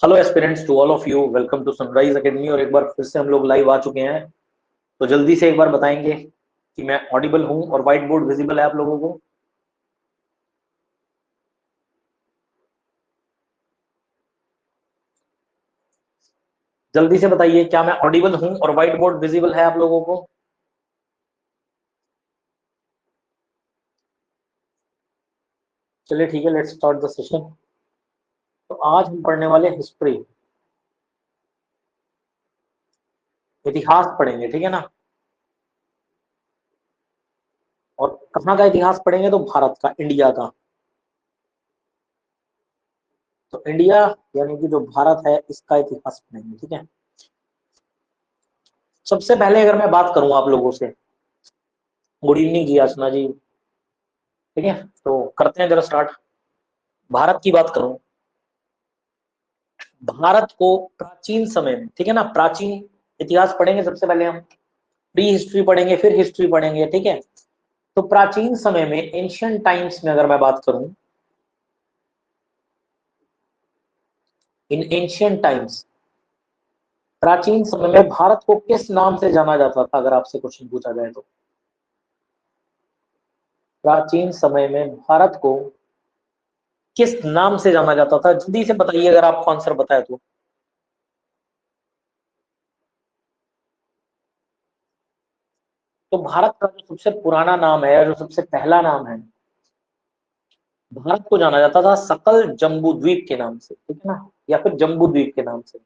Hello aspirants, to all of you, welcome to Sunrise Academy. और एक बार फिर से हम लोग लाइव आ चुके हैं। तो जल्दी से एक बार बताएंगे कि मैं ऑडिबल हूं और व्हाइट बोर्ड विजिबल है आप लोगों को। जल्दी से बताइए, क्या मैं ऑडिबल हूं और व्हाइट बोर्ड विजिबल है आप लोगों को? चलिए ठीक है, लेट्स स्टार्ट द सेशन। तो आज हम पढ़ने वाले हिस्ट्री, इतिहास पढ़ेंगे, ठीक है ना। और कहाँ का इतिहास पढ़ेंगे? तो भारत का, इंडिया का। तो इंडिया यानी कि जो भारत है, इसका इतिहास पढ़ेंगे, ठीक है। सबसे पहले अगर मैं बात करूं आप लोगों से, गुड इवनिंग जी याचना जी, ठीक है। तो करते हैं जरा स्टार्ट। भारत की बात करूं, भारत को प्राचीन समय में, ठीक है ना, प्राचीन इतिहास पढ़ेंगे सबसे पहले हम। प्री हिस्ट्री पढ़ेंगे, फिर हिस्ट्री पढ़ेंगे, ठीक है। तो प्राचीन समय में, एंशियंट टाइम्स में अगर मैं बात करूं, इन एंशियंट टाइम्स, प्राचीन समय में भारत को किस नाम से जाना जाता था? अगर आपसे क्वेश्चन पूछा जाए तो प्राचीन समय में भारत को किस नाम से जाना जाता था? जल्दी से बताइए अगर आपको आंसर बताया तो। तो भारत का जो सबसे पुराना नाम है, जो सबसे पहला नाम है, भारत को जाना जाता था सकल जम्बू द्वीप के नाम से, ठीक है ना, या फिर जम्बू द्वीप के नाम से।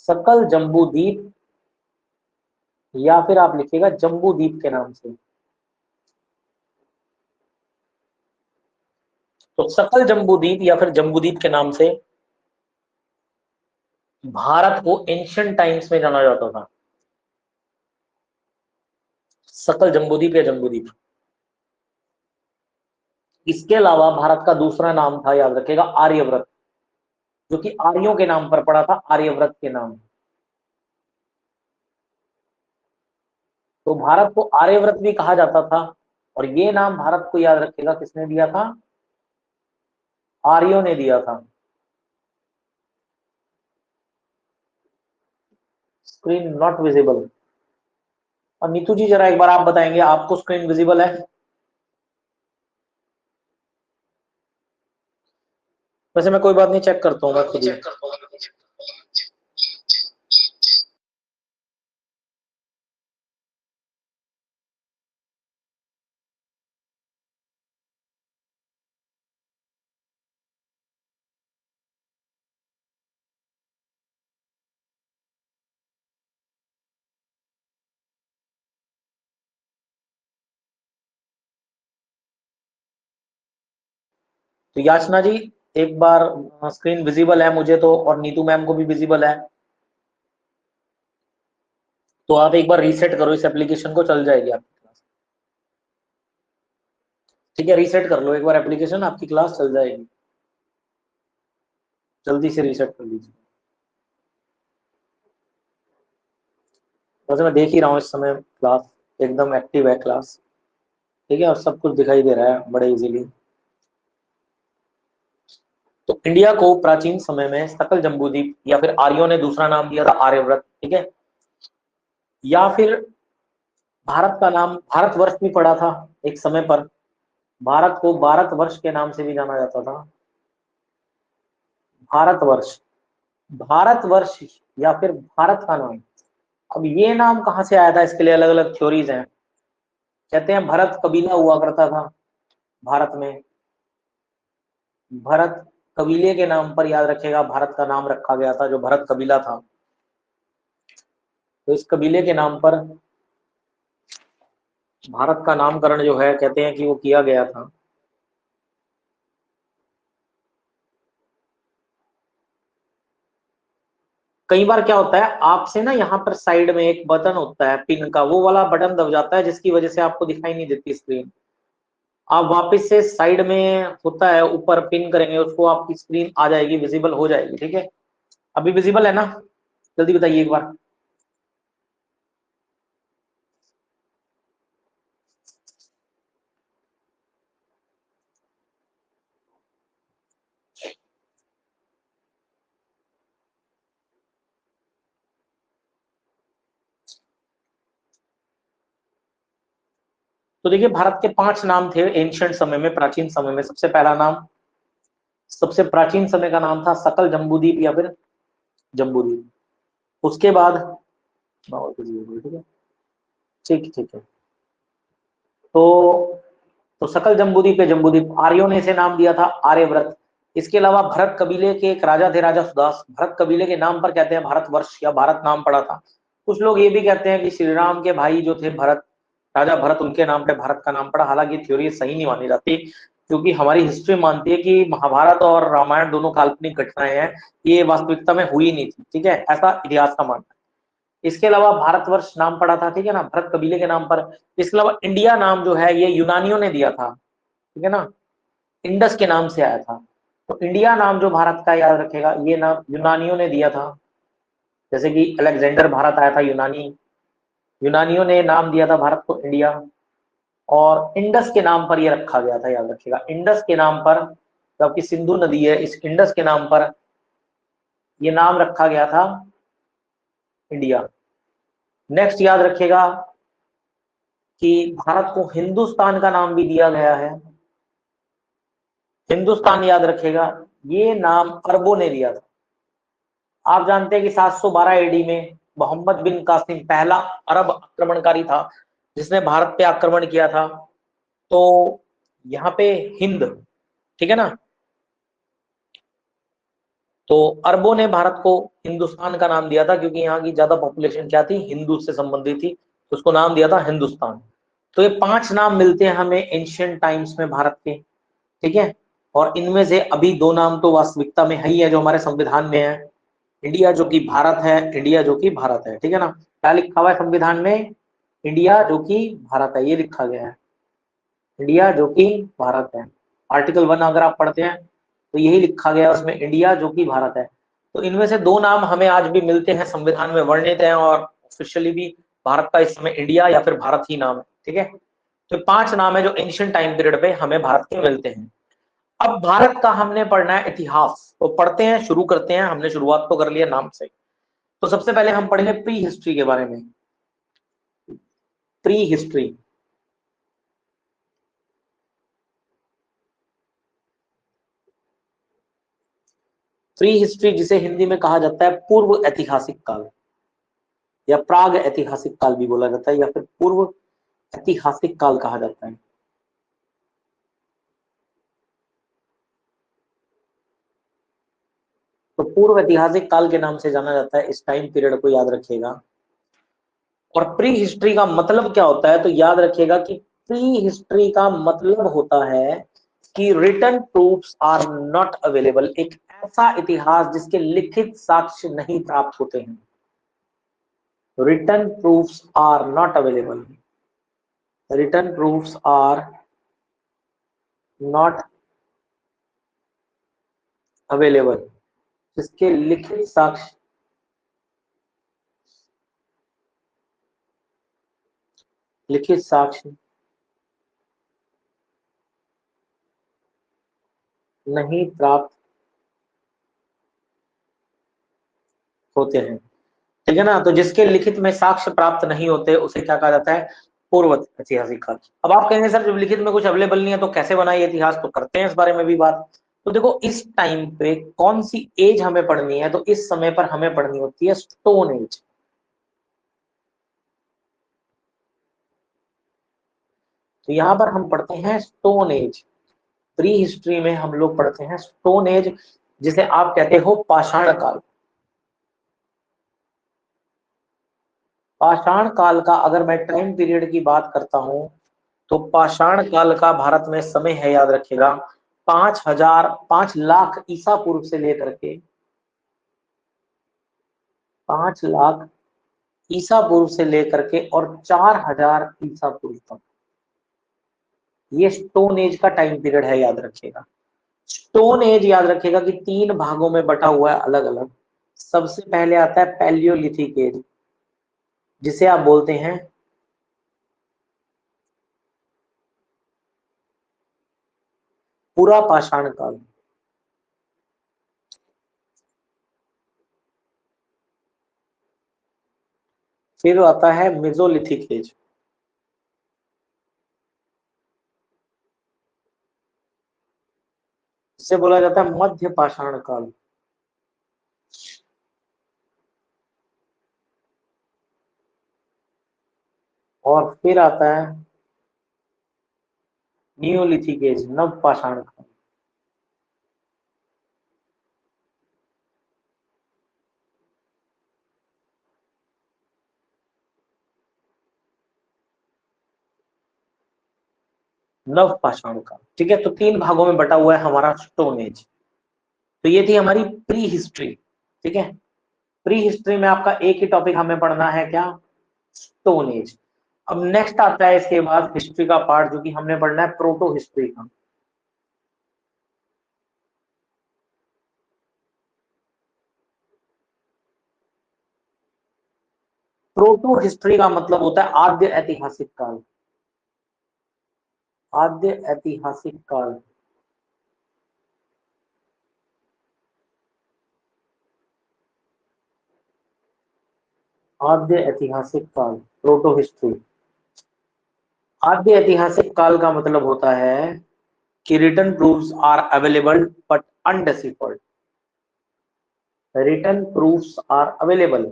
सकल जम्बू द्वीप, या फिर आप लिखिएगा जम्बू द्वीप के नाम से। तो सकल जम्बू द्वीप या फिर जम्बू द्वीप के नाम से भारत को एंशियंट टाइम्स में जाना जाता था। सकल जम्बू द्वीप या जम्बू द्वीप। इसके अलावा भारत का दूसरा नाम था, याद रखिएगा, आर्यव्रत, जो कि आर्यों के नाम पर पड़ा था, आर्यव्रत के नाम। तो भारत को आर्यव्रत भी कहा जाता था। और ये नाम भारत को, याद रखिएगा, किसने दिया था? आर्यों ने दिया था। Screen not visible. और नीतू जी, जरा एक बार आप बताएंगे, आपको स्क्रीन विजिबल है? वैसे मैं कोई बात नहीं, चेक करता हूँ मैं खुद ही। तो याचना जी, एक बार स्क्रीन विजिबल है मुझे तो, और नीतू मैम को भी विजिबल है। तो आप एक बार रीसेट करो इस एप्लीकेशन को, चल जाएगी आपकी क्लास। ठीक है, रीसेट कर लो एक बार एप्लीकेशन, आपकी क्लास चल जाएगी। जल्दी से रीसेट कर लीजिए। वैसे मैं देख ही रहा हूँ इस समय क्लास एकदम एक्टिव है क्लास, ठीक है, और सब कुछ दिखाई दे रहा है बड़े इजीली। तो इंडिया को प्राचीन समय में सकल जम्बूद्वीप, या फिर आर्यों ने दूसरा नाम दिया था आर्यव्रत, ठीक है। या फिर भारत का नाम भारतवर्ष भी पड़ा था एक समय पर। भारत को भारतवर्ष के नाम से भी जाना जाता था। भारतवर्ष, भारतवर्ष, या फिर भारत का नाम। अब ये नाम कहाँ से आया था, इसके लिए अलग अलग थ्योरीज हैं। कहते हैं भरत कबीला हुआ करता था भारत में। भरत कबीले के नाम पर, याद रखिएगा, भारत का नाम रखा गया था, जो भरत कबीला था। तो इस कबीले के नाम पर भारत का नामकरण जो है, कहते हैं कि वो किया गया था। कई बार क्या होता है, आपसे ना यहाँ पर साइड में एक बटन होता है पिन का, वो वाला बटन दब जाता है, जिसकी वजह से आपको दिखाई नहीं देती स्क्रीन। आप वापस से साइड में होता है ऊपर, पिन करेंगे उसको, आपकी स्क्रीन आ जाएगी, विजिबल हो जाएगी, ठीक है। अभी विजिबल है ना? जल्दी बताइए एक बार। तो देखिए भारत के 5 नाम थे एंशिएंट समय में, प्राचीन समय में। सबसे पहला नाम, सबसे प्राचीन समय का नाम था सकल जम्बूद्वीप या फिर जम्बूद्वीप। उसके बाद ठीक है, ठीक है। तो सकल जम्बूद्वीप पे जम्बूद्वीप, आर्यों ने इसे नाम दिया था आर्यव्रत। इसके अलावा भरत कबीले के एक राजा थे, राजा सुदास। भरत कबीले के नाम पर कहते हैं भारतवर्ष या भारत नाम पड़ा था। कुछ लोग ये भी कहते हैं कि श्री राम के भाई जो थे भरत, राजा भरत, उनके नाम पे भारत का नाम पड़ा। हालांकि थ्योरी सही नहीं मानी जाती, क्योंकि हमारी हिस्ट्री मानती है कि महाभारत और रामायण दोनों काल्पनिक घटनाएं हैं, ये वास्तविकता में हुई नहीं थी। ठीक है, ऐसा इतिहास का मानना है। इसके अलावा भारतवर्ष नाम पड़ा था, ठीक है ना, भरत कबीले के नाम पर। इसके अलावा इंडिया नाम जो है ये यूनानियों ने दिया था, ठीक है ना, इंडस के नाम से आया था। तो इंडिया नाम जो भारत का, याद रखेगा, ये नाम यूनानियों ने दिया था। जैसे कि अलेक्जेंडर भारत आया था, यूनानी, यूनानियों ने नाम दिया था भारत को इंडिया। और इंडस के नाम पर ये रखा गया था, याद रखिएगा, इंडस के नाम पर, जबकि सिंधु नदी है, इस इंडस के नाम पर ये नाम रखा गया था इंडिया। नेक्स्ट याद रखिएगा कि भारत को हिंदुस्तान का नाम भी दिया गया है। हिंदुस्तान याद रखिएगा, ये नाम अरबों ने दिया था। आप जानते हैं कि 712 एडी में मोहम्मद बिन कासिम पहला अरब आक्रमणकारी था जिसने भारत पे आक्रमण किया था। तो यहाँ पे हिंद, ठीक है ना, तो अरबों ने भारत को हिंदुस्तान का नाम दिया था, क्योंकि यहाँ की ज्यादा पॉपुलेशन क्या थी, हिंदू से संबंधित थी, तो उसको नाम दिया था हिंदुस्तान। तो ये 5 नाम मिलते हैं हमें एंशिएंट टाइम्स में भारत के, ठीक है। और इनमें से अभी 2 नाम तो वास्तविकता में है ही है, जो हमारे संविधान में है, इंडिया जो कि भारत है, इंडिया जो कि भारत है, ठीक है ना। क्या लिखा हुआ है संविधान में? इंडिया जो कि भारत है, ये लिखा गया है, इंडिया जो कि भारत है। आर्टिकल 1 अगर आप पढ़ते हैं तो यही लिखा गया है उसमें, इंडिया जो कि भारत है। तो इनमें से 2 नाम हमें आज भी मिलते हैं, संविधान में वर्णित हैं, और ऑफिशियली भी भारत का इस समय इंडिया या फिर भारत ही नाम है, ठीक है। तो 5 नाम है जो एंशिएंट टाइम पीरियड पे हमें भारत के मिलते हैं। अब भारत का हमने पढ़ना है इतिहास, तो पढ़ते हैं, शुरू करते हैं। हमने शुरुआत तो कर लिया नाम से, तो सबसे पहले हम पढ़ेंगे प्री हिस्ट्री के बारे में। प्री हिस्ट्री, प्री हिस्ट्री जिसे हिंदी में कहा जाता है पूर्व ऐतिहासिक काल, या प्राग ऐतिहासिक काल भी बोला जाता है, या फिर पूर्व ऐतिहासिक काल कहा जाता है। तो पूर्व ऐतिहासिक काल के नाम से जाना जाता है इस टाइम पीरियड को, याद रखिएगा। और प्री हिस्ट्री का मतलब क्या होता है, तो याद रखिएगा कि प्री हिस्ट्री का मतलब होता है कि written proofs are not available, एक ऐसा इतिहास जिसके लिखित साक्ष्य नहीं प्राप्त होते हैं। Written proofs are not available, written proofs are not available, जिसके लिखित साक्ष्य, लिखित साक्ष्य नहीं प्राप्त होते हैं, ठीक है ना। तो जिसके लिखित में साक्ष्य प्राप्त नहीं होते उसे क्या कहा जाता है, पूर्व ऐतिहासिक काल। अब आप कहेंगे सर जब लिखित में कुछ अवेलेबल नहीं है तो कैसे बनाई इतिहास, तो करते हैं इस बारे में भी बात। तो देखो इस टाइम पे कौन सी एज हमें पढ़नी है, तो इस समय पर हमें पढ़नी होती है स्टोन एज। तो यहाँ पर हम पढ़ते हैं स्टोन एज। प्री हिस्ट्री में हम लोग पढ़ते हैं स्टोन एज, जिसे आप कहते हो पाषाण काल। पाषाण काल का अगर मैं टाइम पीरियड की बात करता हूं, तो पाषाण काल का भारत में समय है, याद रखिएगा, 5 लाख ईसा पूर्व से लेकर के 5 लाख ईसा पूर्व से लेकर के और 4000 ईसा पूर्व तक, ये स्टोन एज का टाइम पीरियड है, याद रखिएगा। स्टोन एज याद रखिएगा कि 3 भागों में बटा हुआ है अलग अलग। सबसे पहले आता है पैलियोलिथिक एज, जिसे आप बोलते हैं पूरा पाषाण काल। फिर आता है मेसोलिथिक एज, इसे बोला जाता है मध्य पाषाण काल। और फिर आता है नियोलिथिक एज, नव पाषाण काल। नव पाषाण काल, ठीक है। तो 3 भागों में बटा हुआ है हमारा स्टोन एज। तो ये थी हमारी प्री हिस्ट्री, ठीक है। प्री हिस्ट्री में आपका एक ही टॉपिक हमें पढ़ना है, क्या? Stone age. अब नेक्स्ट आता है इसके बाद हिस्ट्री का पार्ट, जो कि हमने पढ़ना है प्रोटो हिस्ट्री का। प्रोटो हिस्ट्री का मतलब होता है आद्य ऐतिहासिक काल। आद्य ऐतिहासिक काल। आद्य ऐतिहासिक काल, प्रोटो हिस्ट्री। आद्य ऐतिहासिक काल का मतलब होता है कि written proofs are available but undeciphered. Written proofs are available,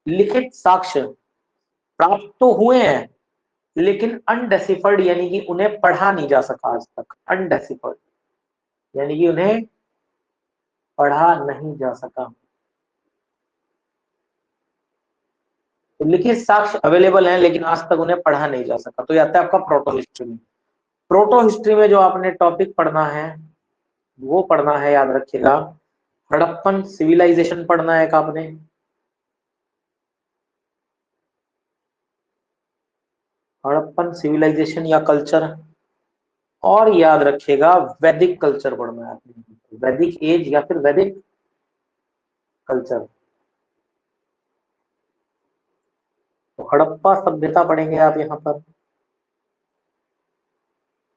लिखित साक्ष्य प्राप्त तो हुए हैं लेकिन अनडेसिफर्ड, यानी कि उन्हें पढ़ा नहीं जा सका आज तक। अनडेसिफर्ड यानी कि उन्हें पढ़ा नहीं जा सका। तो लिखित साक्ष्य अवेलेबल हैं लेकिन आज तक उन्हें पढ़ा नहीं जा सका। तो ये आता है आपका प्रोटो हिस्ट्री में। प्रोटो हिस्ट्री में जो आपने टॉपिक पढ़ना है वो पढ़ना है, याद रखिएगा, हड़प्पन सिविलाइजेशन पढ़ना है एक आपने। हड़प्पन सिविलाइजेशन या कल्चर। और याद रखिएगा वैदिक कल्चर पढ़ना है आपने, वैदिक एज या फिर वैदिक कल्चर। तो हड़प्पा सभ्यता पढ़ेंगे आप यहाँ पर।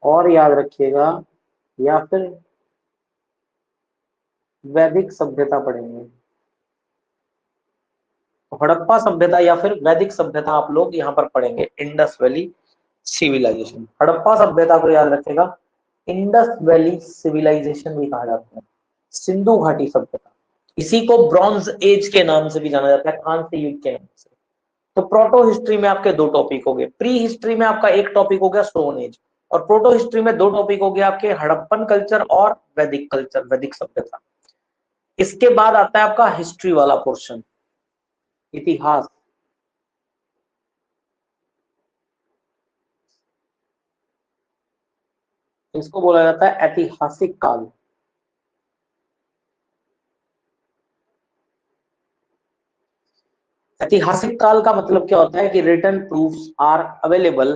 और याद रखिएगा, या फिर वैदिक सभ्यता पढ़ेंगे। तो हड़प्पा सभ्यता या फिर वैदिक सभ्यता आप लोग यहाँ पर पढ़ेंगे। इंडस वैली सिविलाइजेशन, हड़प्पा सभ्यता को याद रखेगा इंडस वैली सिविलाइजेशन भी कहा जाता है, सिंधु घाटी सभ्यता। इसी को ब्रॉन्ज एज के नाम से भी जाना जाता है, कांस्य युग के नाम से। तो प्रोटो हिस्ट्री में आपके 2 टॉपिक हो गए। प्री हिस्ट्री में आपका एक टॉपिक हो गया स्टोन एज, और प्रोटो हिस्ट्री में 2 टॉपिक हो गया आपके हड़प्पन कल्चर और वैदिक कल्चर, वैदिक सभ्यता। इसके बाद आता है आपका हिस्ट्री वाला पोर्शन, इतिहास। इसको बोला जाता है ऐतिहासिक काल। ऐतिहासिक काल का मतलब क्या होता है कि written proofs are available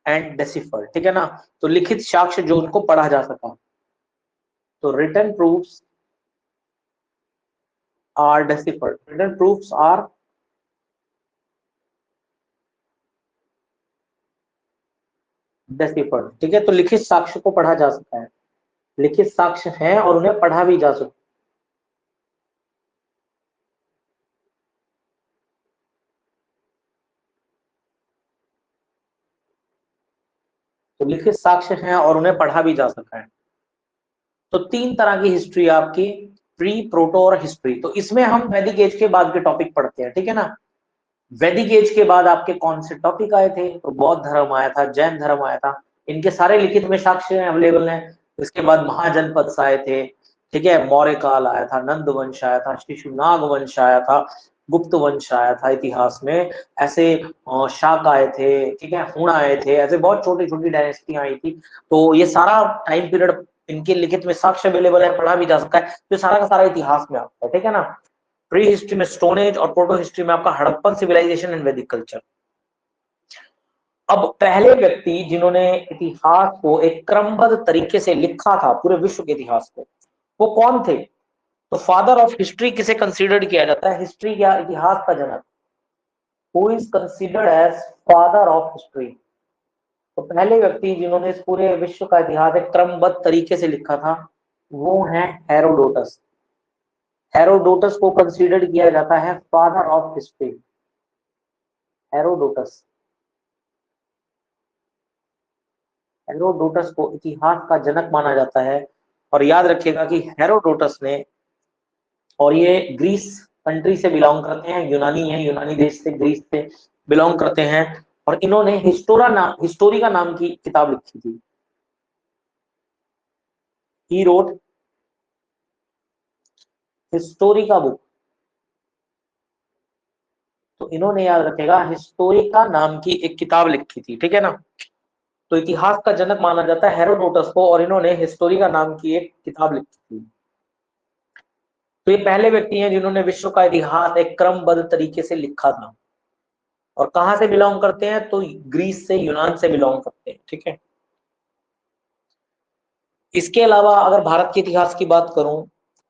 and deciphered, ठीक है ना। तो लिखित साक्ष्य जो उनको पढ़ा जा सका। तो written proofs are deciphered, written proofs are deciphered, ठीक है। तो लिखित साक्ष्य को पढ़ा जा सकता है, लिखित साक्ष्य हैं और उन्हें पढ़ा भी जा सकता है। तो लिखित साक्ष्य हैं और उन्हें पढ़ा भी जा सकता है। तो 3 तरह की हिस्ट्री आपकी, प्री, प्रोटो और हिस्ट्री। तो इसमें हम वैदिक एज के बाद के टॉपिक पढ़ते हैं, ठीक है ना। वैदिक एज के बाद आपके कौन से टॉपिक आए थे? तो बौद्ध धर्म आया था, जैन धर्म आया था। इनके सारे लिखित में साक्ष्य अवेलेबल हैं। इसके बाद महाजनपद आए थे, ठीक है। मौर्य काल आया था, नंद वंश आया था, शिशुनाग वंश आया था, गुप्त वंश आया था इतिहास में। ऐसे शाक आए थे, ठीक है, हुण आए थे, ऐसे बहुत छोटी छोटी डायनेस्टियां आई थी। तो ये सारा टाइम पीरियड इनके लिखित में साक्ष्य अवेलेबल है, पढ़ा भी जा सकता है। तो सारा का सारा इतिहास में आता है, ठीक है ना। प्री हिस्ट्री में स्टोन एज और प्रोटो हिस्ट्री में आपका हड़प्पन सिविलाइजेशन एंड वैदिक कल्चर। अब पहले व्यक्ति जिन्होंने इतिहास को एक क्रमबद्ध तरीके से लिखा था, पूरे विश्व के इतिहास को, वो कौन थे? तो फादर ऑफ हिस्ट्री किसे कंसीडर्ड किया जाता है? हिस्ट्री या इतिहास का जनक, who is considered as father of history. तो पहले व्यक्ति जिन्होंने इस पूरे विश्व का इतिहास एक क्रमबद्ध तरीके से लिखा था वो है हेरोडोटस। हेरोडोटस को कंसीडर्ड किया जाता है father of history, Herodotus. Herodotus को इतिहास का जनक माना जाता है। और याद रखिएगा कि हेरोडोटस ने, और ये ग्रीस कंट्री से बिलोंग करते हैं, यूनानी है, यूनानी देश से, ग्रीस से बिलोंग करते हैं। और इन्होंने हिस्टोरी का नाम की किताब लिखी थी। ही रोट हिस्टोरी का बुक। तो इन्होंने, याद रखेगा, हिस्टोरिका नाम की एक किताब लिखी थी, ठीक है ना। तो इतिहास का जनक माना जाता है हेरोडोटस को, और इन्होंने हिस्टोरिका नाम की एक किताब लिखी थी। तो ये पहले व्यक्ति हैं जिन्होंने विश्व का इतिहास एक क्रमबद्ध तरीके से लिखा था। और कहां से बिलोंग करते हैं, तो ग्रीस से, यूनान से बिलोंग करते हैं, ठीक है। इसके अलावा अगर भारत के इतिहास की बात करूं,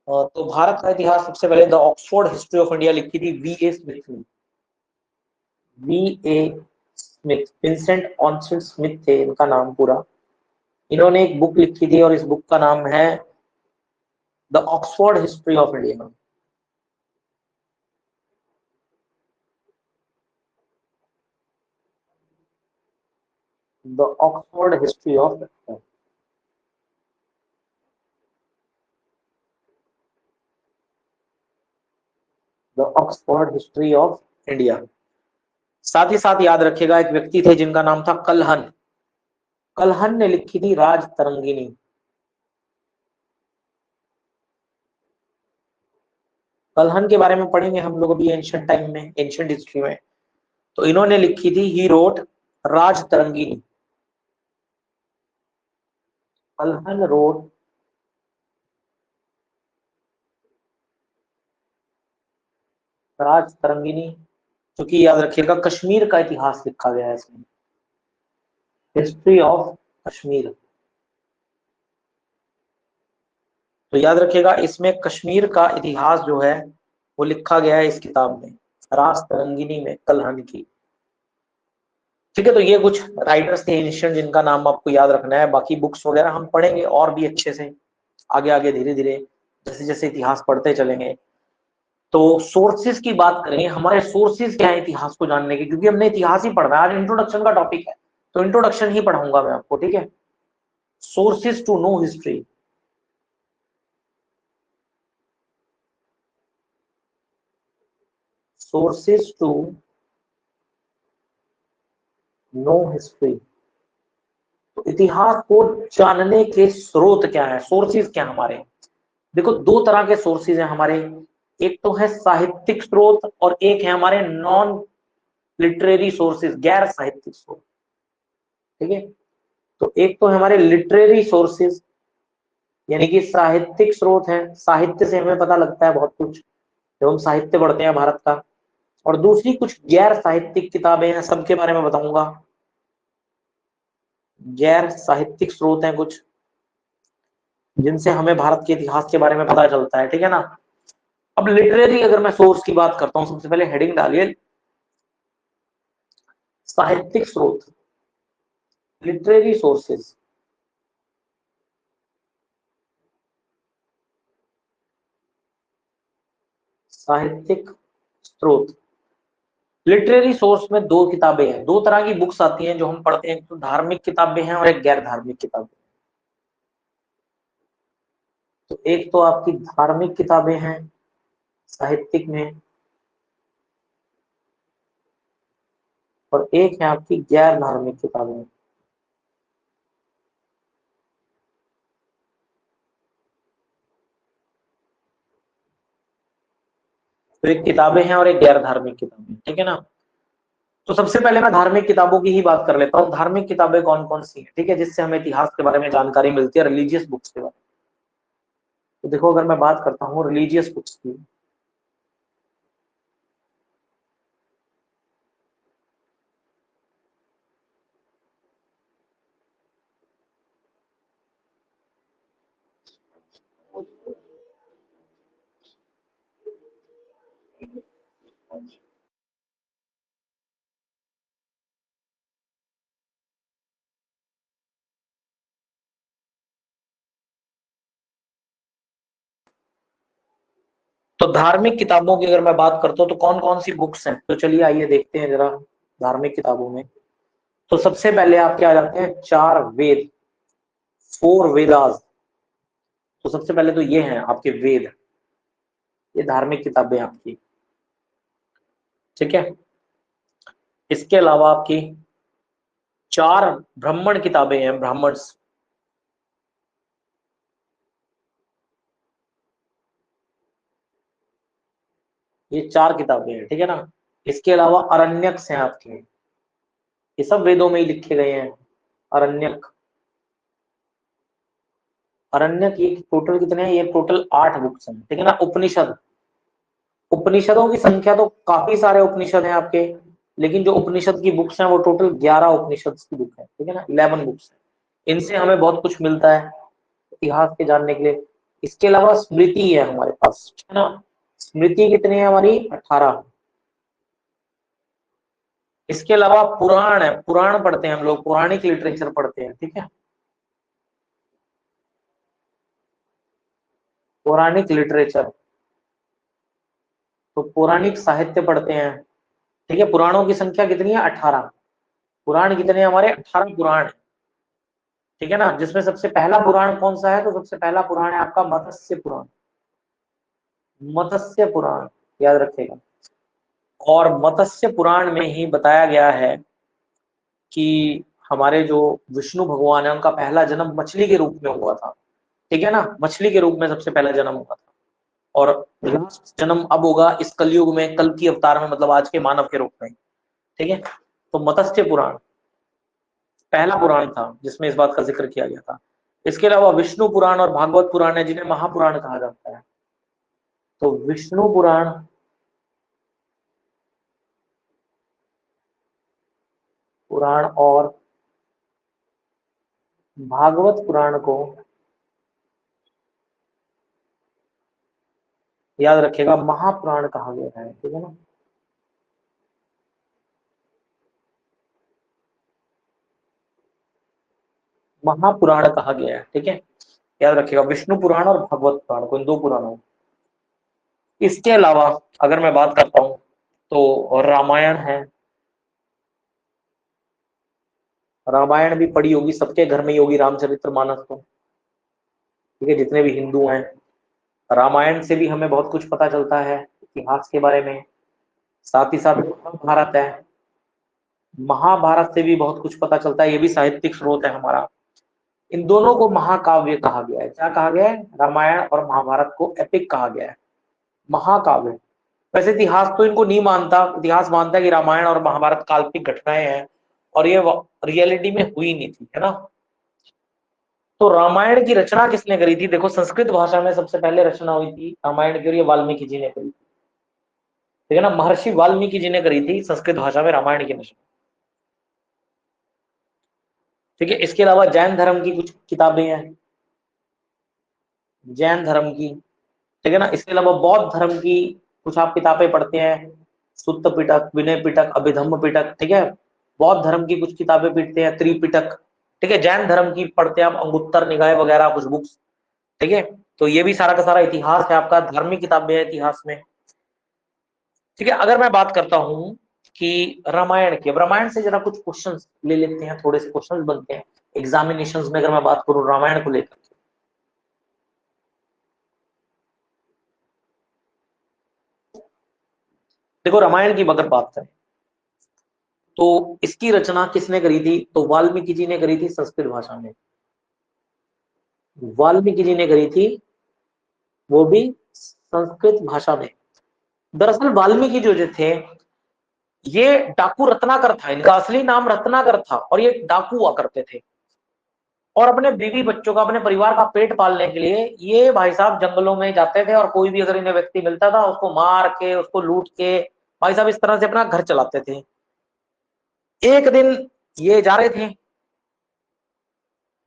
तो भारत का इतिहास सबसे पहले the Oxford history of India लिखी थी वी ए स्मिथ ने। वी ए स्मिथ, विंसेंट ऑनस्टिन स्मिथ थे इनका नाम पूरा। इन्होंने एक बुक लिखी थी और इस बुक का नाम है the Oxford history of India. The Oxford history of the Oxford history of India. साथ ही साथ याद रखिएगा, एक व्यक्ति थे जिनका नाम था कलहन। कलहन ने लिखी थी राज तरंगिणी। कलहन के बारे में पढ़ेंगे हम लोग अभी एंशिएंट टाइम में, एंशिएंट हिस्ट्री में। तो इन्होंने लिखी थी, he wrote Raj Tarangini. Kalhana road राज तरंगिणी, क्योंकि याद रखिएगा कश्मीर का इतिहास लिखा गया है इसमें, हिस्ट्री ऑफ कश्मीर। तो याद रखिएगा इसमें कश्मीर का इतिहास जो है वो लिखा गया है इस किताब में, राज तरंगिणी में, कलहन की। ठीक है, तो ये कुछ राइटर्स थे एंशिएंट जिनका नाम आपको याद रखना है। बाकी बुक्स वगैरह हम पढ़ेंगे और भी अच्छे से आगे आगे, धीरे धीरे जैसे जैसे इतिहास पढ़ते चलेंगे। तो सोर्सेज की बात करें, हमारे सोर्सेज क्या है इतिहास को जानने के, क्योंकि हमने इतिहास ही पढ़ना है, आज इंट्रोडक्शन का टॉपिक है, तो इंट्रोडक्शन ही पढ़ाऊंगा मैं आपको, ठीक है। Sources to know history. Sources to know history. तो इतिहास को जानने के स्रोत क्या है, सोर्सेज क्या हमारे। देखो, दो तरह के सोर्सेज हैं हमारे। एक तो है साहित्यिक स्रोत और एक है हमारे नॉन लिटरेरी सोर्सेज, गैर साहित्यिक स्रोत, ठीक है। तो एक तो है हमारे लिटरेरी सोर्सेज, यानी कि साहित्यिक स्रोत है, साहित्य से हमें पता लगता है बहुत कुछ जब हम साहित्य पढ़ते हैं भारत का। और दूसरी कुछ गैर साहित्यिक किताबें हैं, सबके बारे में बताऊंगा। गैर साहित्यिक स्रोत हैं कुछ, जिनसे हमें भारत के इतिहास के बारे में पता चलता है, ठीक है ना। अब लिटरेरी अगर मैं सोर्स की बात करता हूं, सबसे पहले हेडिंग डालिए साहित्यिक स्रोत, लिटरेरी सोर्सेज। साहित्यिक स्रोत, लिटरेरी सोर्स में दो किताबें हैं, दो तरह की बुक्स आती हैं जो हम पढ़ते हैं, तो धार्मिक किताबें हैं और एक गैर धार्मिक किताबें। तो एक तो आपकी धार्मिक किताबें हैं साहित्यिक में, और एक है आपकी गैर धार्मिक किताबें। तो एक किताबें हैं और एक गैर धार्मिक किताबें, ठीक है ना। तो सबसे पहले मैं धार्मिक किताबों की ही बात कर लेता हूँ। धार्मिक किताबें कौन कौन सी हैं, ठीक है, जिससे हमें इतिहास के बारे में जानकारी मिलती है, रिलीजियस बुक्स के बारे में। तो देखो, अगर मैं बात करता हूँ रिलीजियस बुक्स की, तो धार्मिक किताबों की अगर मैं बात करता हूँ तो कौन कौन सी बुक्स हैं, तो चलिए आइए देखते हैं जरा धार्मिक किताबों में। तो सबसे पहले आपके आ जाते हैं चार वेद। 4 वेदास। तो सबसे पहले तो ये हैं आपके वेद, ये धार्मिक किताबें आपकी, ठीक है। इसके अलावा आपकी 4 ब्राह्मण किताबें हैं, ब्राह्मण्स, ये 4 किताबें हैं, ठीक है ना। इसके अलावा अरण्यक हैं आपके, ये सब वेदों में ही लिखे गए हैं। अरण्यक, अरण्यक ये टोटल कितने हैं, ये टोटल 8 बुक्स हैं, ठीक है ना। उपनिषद, उपनिषदों की संख्या तो काफी सारे उपनिषद हैं आपके, लेकिन जो उपनिषद की बुक्स हैं वो टोटल 11 उपनिषद की बुक है, ठीक है ना, 11 बुक्स है। इनसे हमें बहुत कुछ मिलता है इतिहास के जानने के लिए। इसके अलावा स्मृति है हमारे पास, है ना। स्मृति कितनी है हमारी, 18। इसके अलावा पुराण है, पुराण पढ़ते हैं हम लोग, पौराणिक लिटरेचर पढ़ते हैं, ठीक है। पौराणिक लिटरेचर, तो पौराणिक साहित्य पढ़ते हैं, ठीक है। पुराणों की संख्या कितनी है, 18। पुराण कितने हैं हमारे, 18 पुराण, ठीक है ना। जिसमें सबसे पहला पुराण कौन सा है, तो सबसे पहला पुराण है आपका मत्स्य पुराण, मत्स्य पुराण, याद रखिएगा। और मत्स्य पुराण में ही बताया गया है कि हमारे जो विष्णु भगवान है उनका पहला जन्म मछली के रूप में हुआ था, ठीक है ना। मछली के रूप में सबसे पहला जन्म हुआ था, और लास्ट जन्म अब होगा इस कलयुग में, कल की अवतार में, मतलब आज के मानव के रूप में, ठीक है। तो मत्स्य पुराण पहला पुराण था जिसमें इस बात का जिक्र किया गया था। इसके अलावा विष्णु पुराण और भागवत पुराण है, जिन्हें महापुराण कहा जाता है। तो विष्णु पुराण, पुराण और भागवत पुराण को याद रखिएगा महापुराण कहा गया है, ठीक है ना। महापुराण कहा गया है, ठीक है। याद रखिएगा विष्णु पुराण और भागवत पुराण को, इन 2 पुराणों। इसके अलावा अगर मैं बात करता हूं तो रामायण है, रामायण भी पढ़ी होगी, सबके घर में ही होगी रामचरितमानस तो, ठीक है, जितने भी हिंदू हैं। रामायण से भी हमें बहुत कुछ पता चलता है इतिहास के बारे में। साथ ही साथ महाभारत है, महाभारत से भी बहुत कुछ पता चलता है, ये भी साहित्यिक स्रोत है हमारा। इन दोनों को महाकाव्य कहा गया है। क्या कहा गया है, रामायण और महाभारत को एपिक कहा गया है, महाकाव्य। वैसे इतिहास तो इनको नहीं मानता, इतिहास मानता है कि रामायण और महाभारत काल्पनिक घटनाएं हैं और ये रियलिटी में हुई नहीं थी, है ना। तो रामायण की रचना किसने करी थी, देखो संस्कृत भाषा में सबसे पहले रचना हुई थी रामायण की, और ये वाल्मीकि जी ने करी थी, ठीक है ना। महर्षि वाल्मीकि जी ने करी थी संस्कृत भाषा में रामायण की रचना, ठीक है। इसके अलावा जैन धर्म की कुछ किताबें हैं, जैन धर्म की, ठीक है ना। इसके अलावा बौद्ध धर्म की कुछ आप किताबें पढ़ते हैं, सुत्त पिटक, विनय पिटक, अभिधम्म पिटक, ठीक है। बौद्ध धर्म की कुछ किताबें पढ़ते हैं, त्रिपिटक, ठीक है। जैन धर्म की पढ़ते हैं आप, अंगुत्तर निकाय वगैरह कुछ बुक्स, ठीक है। तो ये भी सारा का सारा इतिहास है आपका, धार्मिक किताबें है इतिहास में, ठीक है। अगर मैं बात करता हूं कि रामायण के, रामायण से जरा कुछ क्वेश्चंस ले लेते हैं, थोड़े से क्वेश्चंस बनते हैं एग्जामिनेशंस में, अगर मैं बात करूं रामायण को लेकर। देखो रामायण की अगर बात करें तो इसकी रचना किसने करी थी, तो वाल्मीकि जी ने करी थी संस्कृत भाषा में, वाल्मीकि जी ने करी थी, वो भी संस्कृत भाषा में। दरअसल वाल्मीकि जो थे, ये डाकू रत्नाकर था, इनका असली नाम रत्नाकर था, और ये डाकू हुआ करते थे। और अपने बीवी बच्चों का, अपने परिवार का पेट पालने के लिए ये भाई साहब जंगलों में जाते थे, और कोई भी अगर इन्हें व्यक्ति मिलता था उसको मार के, उसको लूट के, भाई साहब इस तरह से अपना घर चलाते थे। एक दिन ये जा रहे थे,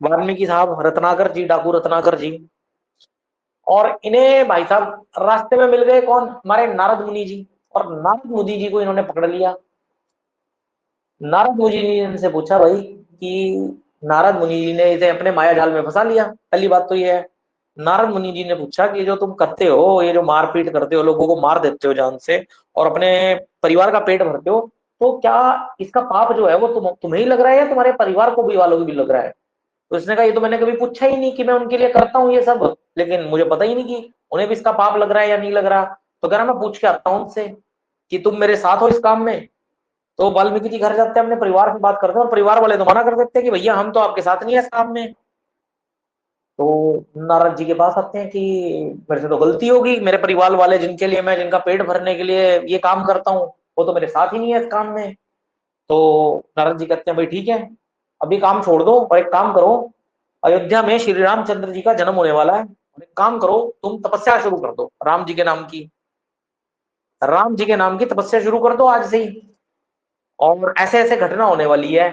वाल्मीकि साहब, रत्नाकर जी, डाकू रत्नाकर जी, और इन्हें भाई साहब रास्ते में मिल गए कौन, हमारे नारद मुनि जी। और नारद मुनि जी को इन्होंने पकड़ लिया। नारद मुनि जी ने इनसे पूछा भाई कि, नारद मुनि जी ने इसे अपने माया जाल में फंसा लिया। पहली बात तो ये है, नारद मुनि जी ने पूछा कि जो तुम करते हो, ये जो मारपीट करते हो, लोगों को मार देते हो जान से, और अपने परिवार का पेट भरते हो, तो क्या इसका पाप जो है वो तुम्हें ही लग रहा है या तुम्हारे परिवार को भी, वालों को भी लग रहा है। तो उसने कहा ये तो मैंने कभी पूछा ही नहीं कि मैं उनके लिए करता हूँ ये सब, लेकिन मुझे पता ही नहीं कि उन्हें भी इसका पाप लग रहा है या नहीं लग रहा। तो कह रहा मैं पूछ के आता हूँ उनसे कि तुम मेरे साथ हो इस काम में। तो वाल्मीकि जी घर जाते हैं, अपने परिवार से बात करते हैं, और परिवार वाले तो मना कर देते हैं कि भैया हम तो आपके साथ नहीं है इस काम में। तो नारद जी के पास आते हैं कि मेरे से तो गलती होगी, मेरे परिवार वाले जिनके लिए मैं, जिनका पेट भरने के लिए ये काम करता हूँ, वो तो मेरे साथ ही नहीं है इस काम में। तो नारद जी कहते हैं भाई ठीक है, अभी काम छोड़ दो और एक काम करो, अयोध्या में श्री रामचंद्र जी का जन्म होने वाला है, और एक काम करो तुम तपस्या शुरू कर दो राम जी के नाम की, राम जी के नाम की तपस्या शुरू कर दो आज से ही, और ऐसे ऐसे घटना होने वाली है,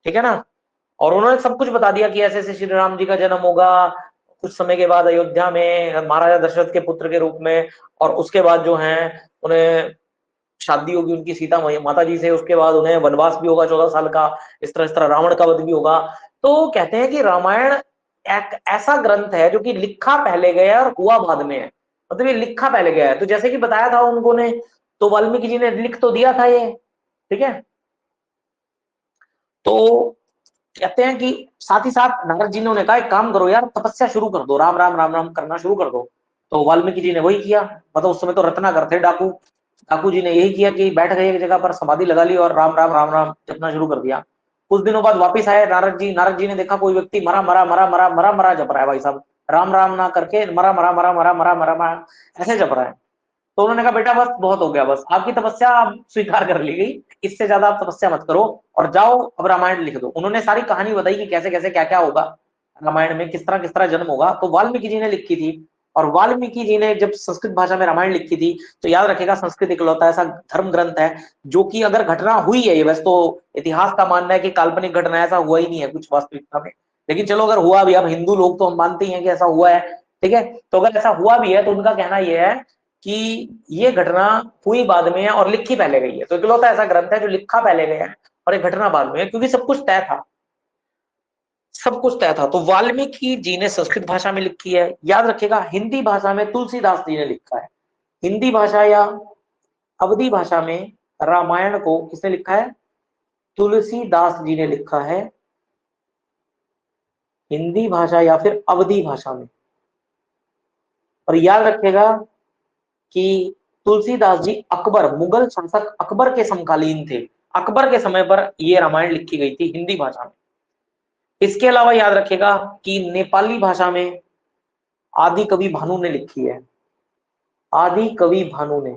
ठीक है ना। और उन्होंने सब कुछ बता दिया कि ऐसे ऐसे श्री राम जी का जन्म होगा कुछ समय के बाद अयोध्या में महाराजा दशरथ के पुत्र के रूप में, और उसके बाद जो है उन्हें शादी होगी उनकी सीता माता जी से, उसके बाद उन्हें वनवास भी होगा 14 साल का, इस तरह रावण का वध भी होगा। तो कहते हैं कि रामायण एक ऐसा ग्रंथ है जो कि लिखा पहले गया है और हुआ बाद में है, मतलब ये लिखा पहले गया है। तो जैसे कि बताया था उनको ने, तो वाल्मीकि जी ने लिख तो दिया था ये, ठीक है। तो कहते हैं कि साथ ही साथ नारद जी ने उन्हें कहा एक काम करो यार, तपस्या शुरू कर दो, राम राम राम राम करना शुरू कर दो। तो वाल्मीकि जी ने वही किया, मतलब उस समय तो रत्नाकर थे डाकू, डाकू जी ने यही किया कि बैठ गए एक जगह पर, समाधि लगा ली और राम राम राम राम जपना शुरू कर दिया। कुछ दिनों बाद वापिस आए नारद जी, नारद जी ने देखा कोई व्यक्ति मरा मरा मरा मरा मरा मरा जप रहा है भाई साहब, राम राम ना करके मरा मरा मरा मरा मरा मरा मरा ऐसे जप रहा है। तो उन्होंने कहा बेटा बस बहुत हो गया, बस आपकी तपस्या अब स्वीकार कर ली गई, इससे ज्यादा आप तपस्या मत करो, और जाओ अब रामायण लिख दो। उन्होंने सारी कहानी बताई कि कैसे कैसे क्या क्या होगा रामायण में, किस तरह जन्म होगा। तो वाल्मीकि जी ने लिखी थी, और वाल्मीकि जी ने जब संस्कृत भाषा में रामायण लिखी थी, तो याद रखेगा संस्कृत इकलौता ऐसा धर्म ग्रंथ है जो कि अगर घटना हुई है, ये वैसे तो इतिहास का मानना है कि काल्पनिक घटना, ऐसा हुआ ही नहीं है कुछ वास्तविकता में, लेकिन चलो अगर हुआ भी, अब हिंदू लोग तो हम मानते ही हैं कि ऐसा हुआ है, ठीक है। तो अगर ऐसा हुआ भी है तो उनका कहना यह है कि ये घटना हुई बाद में है और लिखी पहले गई है। तो इकलौता ऐसा ग्रंथ है जो लिखा पहले गया है और एक घटना बाद में है, क्योंकि सब कुछ तय था, सब कुछ तय था। तो वाल्मीकि जी ने संस्कृत भाषा में लिखी है। याद रखिएगा हिंदी भाषा में तुलसीदास जी ने लिखा है, हिंदी भाषा या अवधी भाषा में रामायण को किसने लिखा है? तुलसीदास जी ने लिखा है, हिंदी भाषा या फिर अवधी भाषा में। और याद रखिएगा कि तुलसीदास जी अकबर, मुगल शासक अकबर के समकालीन थे, अकबर के समय पर यह रामायण लिखी गई थी हिंदी भाषा में। इसके अलावा याद रखिएगा कि नेपाली भाषा में आदि कवि भानु ने लिखी है, आदि कवि भानु ने,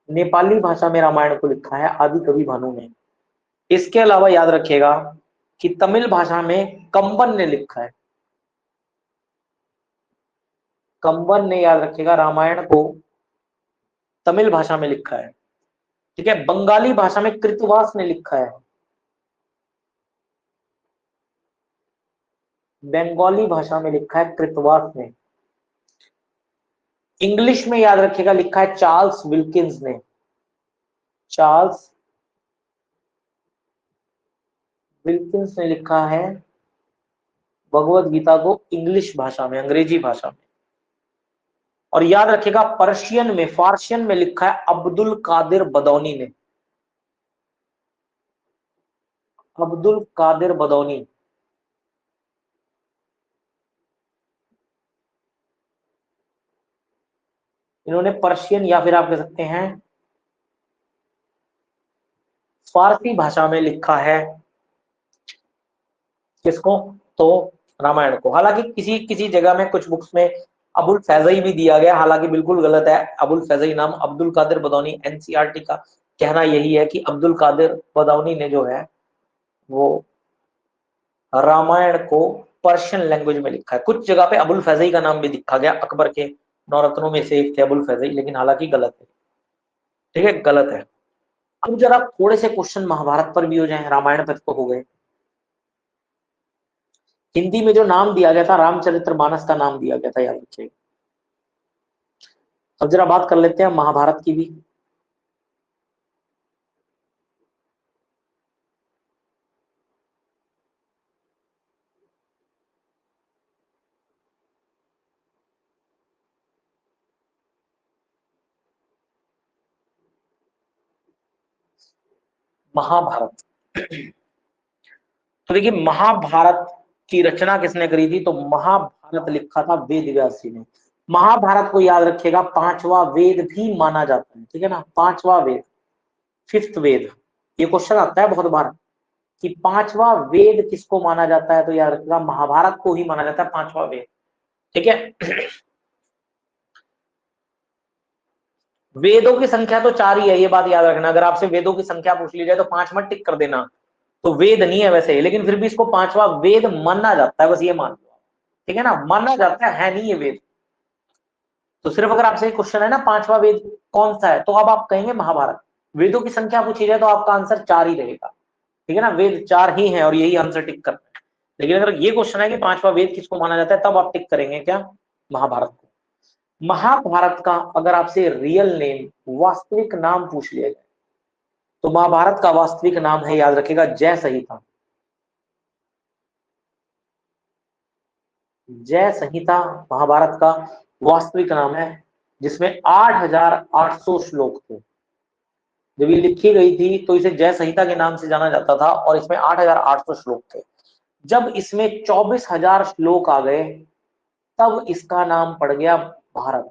नेपाली भाषा में रामायण को लिखा है आदि कवि भानु ने। इसके अलावा याद रखिएगा कि तमिल भाषा में कंबन ने लिखा है, कंबन ने याद रखिएगा रामायण को तमिल भाषा में लिखा है, ठीक है। बंगाली भाषा में कृतवास ने लिखा है, बंगाली भाषा में लिखा है कृतवास ने। इंग्लिश में याद रखिएगा लिखा है चार्ल्स विल्किंस ने, चार्ल्स विल्किंस ने लिखा है भगवत गीता को इंग्लिश भाषा में, अंग्रेजी भाषा में। और याद रखिएगा पर्शियन में, फारसियन में लिखा है अब्दुल कादिर बदौनी ने, अब्दुल कादिर बदौनी। इन्होंने पर्शियन या फिर आप कह सकते हैं फारसी भाषा में लिखा है किसको? तो रामायण को। हालांकि किसी किसी जगह में कुछ बुक्स में अबुल फैजई भी दिया गया, हालांकि बिल्कुल गलत है। अबुल फैजई नाम अब्दुल कादिर बदौनी, एनसीईआरटी का कहना यही है कि अब्दुल कादिर बदौनी ने जो है वो रामायण को पर्शियन लैंग्वेज में लिखा है। कुछ जगह पे अबुल फैजई का नाम भी लिखा गया, अकबर के नौरत्नों में से एक थे अबुल फैजई, लेकिन हालांकि गलत है, ठीक है, गलत है। अब जरा थोड़े से क्वेश्चन महाभारत पर भी हो जाए, रामायण पर तो हो गए। हिंदी में जो नाम दिया गया था रामचरितमानस का नाम दिया गया था, याद रखिए। अब जरा बात कर लेते हैं महाभारत की भी। महाभारत। तो देखिए महाभारत की रचना किसने करी थी? तो महाभारत लिखा था वेद व्यास जी ने। महाभारत को याद रखिएगा पांचवा वेद भी माना जाता है, ठीक है ना, पांचवा वेद, फिफ्थ वेद। ये क्वेश्चन आता है बहुत बार कि पांचवा वेद किसको माना जाता है, तो याद रखिएगा महाभारत को ही माना जाता है पांचवा वेद, ठीक है। वेदों की संख्या तो 4 ही है, ये बात याद रखना। अगर आपसे वेदों की संख्या पूछ ली जाए तो 5 मत टिक कर देना, तो वेद नहीं है वैसे, लेकिन फिर भी इसको पांचवा वेद माना जाता है, बस ये मान लो, ठीक है ना, माना जाता है नहीं ये वेद। तो सिर्फ अगर आपसे क्वेश्चन है ना पांचवा वेद कौन सा है, तो अब आप कहेंगे महाभारत। वेदों की संख्या पूछी जाए तो आपका आंसर 4 ही रहेगा, ठीक है ना, वेद 4 ही है और यही आंसर टिक करना है। लेकिन अगर ये क्वेश्चन है कि पांचवा वेद किसको माना जाता है, तब आप टिक करेंगे क्या? महाभारत को। महाभारत का अगर आपसे रियल नेम, वास्तविक नाम पूछ लिया जाए, तो महाभारत का वास्तविक नाम है, याद रखिएगा, जय संहिता। जय संहिता महाभारत का वास्तविक नाम है, जिसमें 8,800 श्लोक थे। जब ये लिखी गई थी तो इसे जय संहिता के नाम से जाना जाता था और इसमें 8,800 श्लोक थे। जब इसमें 24,000 श्लोक आ गए तब इसका नाम पड़ गया भारत,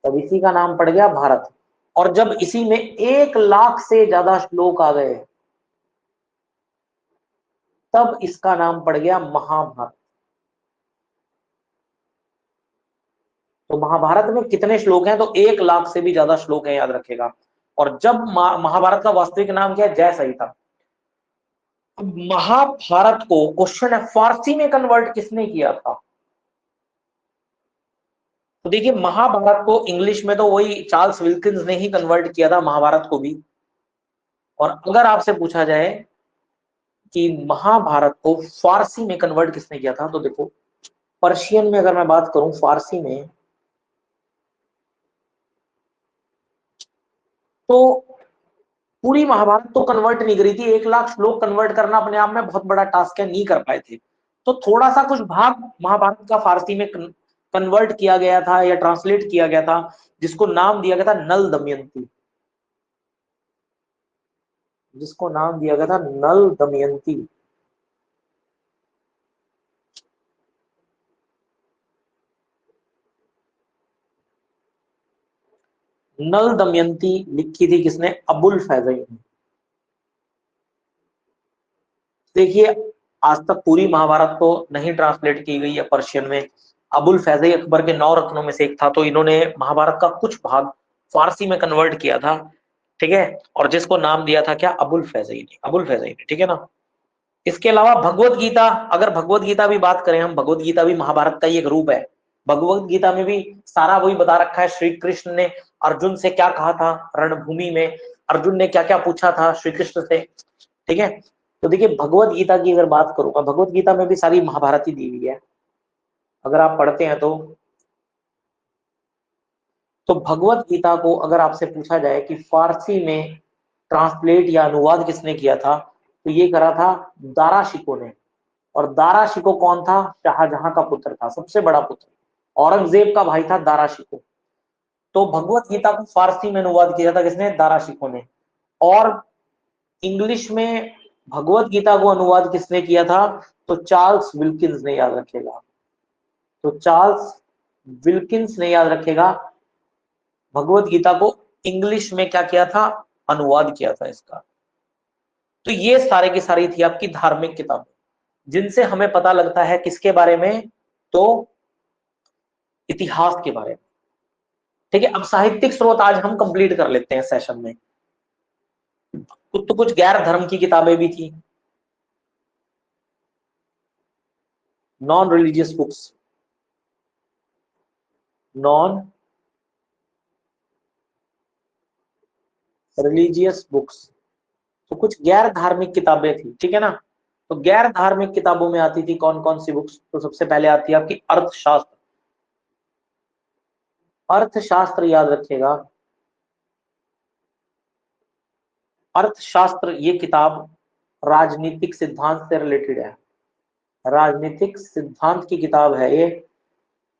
तब इसी का नाम पड़ गया भारत। और जब इसी में 1,00,000 से ज्यादा श्लोक आ गए तब इसका नाम पड़ गया महाभारत। तो महाभारत में कितने श्लोक हैं? तो 1,00,000 से भी ज्यादा श्लोक हैं, याद रखेगा। और जब महाभारत का वास्तविक नाम क्या है? जय संहिता। अब महाभारत को क्वेश्चन है फारसी में कन्वर्ट किसने किया था? तो देखिए महाभारत को इंग्लिश में तो वही चार्ल्स विल्किंस ने ही कन्वर्ट किया था, महाभारत को भी। और अगर आपसे पूछा जाए कि महाभारत को फारसी में कन्वर्ट किसने किया था, तो देखो पर्शियन में अगर मैं बात करूं, फारसी में, तो पूरी महाभारत तो कन्वर्ट नहीं करी थी। 1,00,000 श्लोक कन्वर्ट करना अपने आप में बहुत बड़ा टास्क है, नहीं कर पाए थे। तो थोड़ा सा कुछ भाग महाभारत का फारसी में कन्वर्ट किया गया था या ट्रांसलेट किया गया था, जिसको नाम दिया गया था नल दमयंती, जिसको नाम दिया गया था नल दमयंती। नल दमयंती लिखी थी किसने? अबुल फैजल ने। देखिए आज तक पूरी महाभारत तो नहीं ट्रांसलेट की गई है पर्शियन में। अबुल फैजल अकबर के 9 रत्नों में से एक था, तो इन्होंने महाभारत का कुछ भाग फारसी में कन्वर्ट किया था, ठीक है। और जिसको नाम दिया था क्या? अबुल फैजल ने, अबुल फैजल ने, ठीक है ना। इसके अलावा भगवत गीता, अगर भगवत गीता भी बात करें हम, भगवत गीता भी महाभारत का ही एक रूप है। भगवत गीता में भी सारा वही बता रखा है, श्री कृष्ण ने अर्जुन से क्या कहा था रणभूमि में, अर्जुन ने क्या क्या पूछा था श्री कृष्ण से, ठीक है। तो देखिए भगवत गीता की अगर बात करूंगा, भगवत गीता में भी सारी महाभारत ही दी हुई है, अगर आप पढ़ते हैं तो भगवत गीता को अगर आपसे पूछा जाए कि फारसी में ट्रांसलेट या अनुवाद किसने किया था, तो ये करा था दारा शिको ने। और दारा शिको कौन था? शाहजहां का पुत्र था, सबसे बड़ा पुत्र, औरंगजेब का भाई था दारा शिको। तो भगवत गीता को फारसी में अनुवाद किया था किसने? दारा शिको ने। और इंग्लिश में भगवत गीता को अनुवाद किसने किया था? तो चार्ल्स विल्किंस ने, याद रखेगा। तो चार्ल्स विल्किंस ने, याद रखेगा, भगवत गीता को इंग्लिश में क्या किया था? अनुवाद किया था इसका। तो ये सारे की सारी थी आपकी धार्मिक किताबें, जिनसे हमें पता लगता है किसके बारे में? तो इतिहास के बारे में, ठीक है। अब साहित्यिक स्रोत आज हम कंप्लीट कर लेते हैं सेशन में। कुछ तो कुछ गैर धर्म की किताबें भी थी, non religious books, non religious books, तो कुछ गैर धार्मिक किताबें थी, ठीक है ना। तो गैर धार्मिक किताबों में आती थी कौन कौन सी बुक्स? तो सबसे पहले आती है आपकी अर्थशास्त्र। अर्थशास्त्र याद रखिएगा, अर्थशास्त्र ये किताब राजनीतिक सिद्धांत से रिलेटेड है। राजनीतिक सिद्धांत की किताब है ये,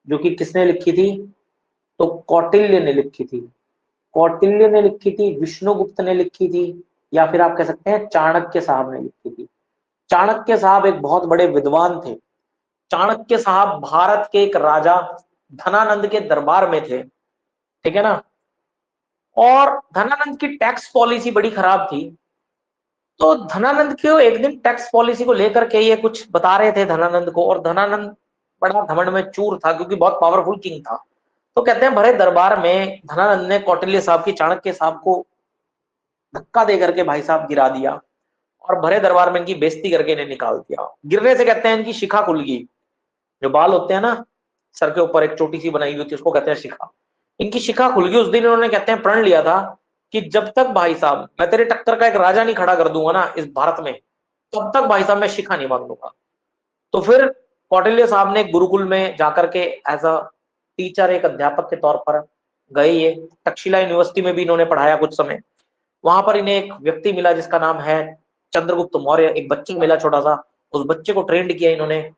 जो कि किसने लिखी थी? तो कौटिल्य ने लिखी थी। कौटिल्य ने लिखी थी, विष्णुगुप्त ने लिखी थी, या फिर आप कह सकते हैं चाणक्य साहब ने लिखी थी। चाणक्य साहब एक बहुत बड़े विद्वान थे। चाणक्य साहब भारत के एक राजा धनानंद के दरबार में थे, ठीक है ना। और धनानंद की टैक्स पॉलिसी बड़ी खराब थी। तो धनानंद को एक दिन टैक्स पॉलिसी को लेकर के ये कुछ बता रहे थे धनानंद को, और धनानंद बड़ा घमंड में चूर था क्योंकि बहुत पावरफुल किंग था। तो कहते हैं भरे दरबार में धनानंद ने कौटिल्य साहब की, चाणक्य साहब को धक्का दे करके भाई साहब गिरा दिया, और भरे दरबार में इनकी बेइज्जती करके इन्हें निकाल दिया। गिरने से कहते हैं इनकी शिखा खुल गई। जो बाल होते हैं ना सर के ऊपर एक छोटी सी बनाई हुई होती है, उसको कहते हैं शिखा। इनकी शिखा खुल गई। उस दिन इन्होंने कहते हैं प्रण लिया था कि जब तक भाई साहब मैं तेरे टक्कर का एक राजा नहीं खड़ा कर दूंगा ना इस भारत में, तब तक भाई साहब मैं शिखा नहीं मांगूंगा। तो फिर कौटिल्य साहब ने गुरुकुल में जाकर के एज अ टीचर, एक अध्यापक के तौर पर गए। ये तक्षशिला यूनिवर्सिटी में भी इन्होंने पढ़ाया कुछ समय। वहां पर इन्हें एक व्यक्ति मिला जिसका नाम है चंद्रगुप्त मौर्य। एक बच्चा मिला छोटा सा, उस बच्चे को ट्रेंड किया इन्होंने।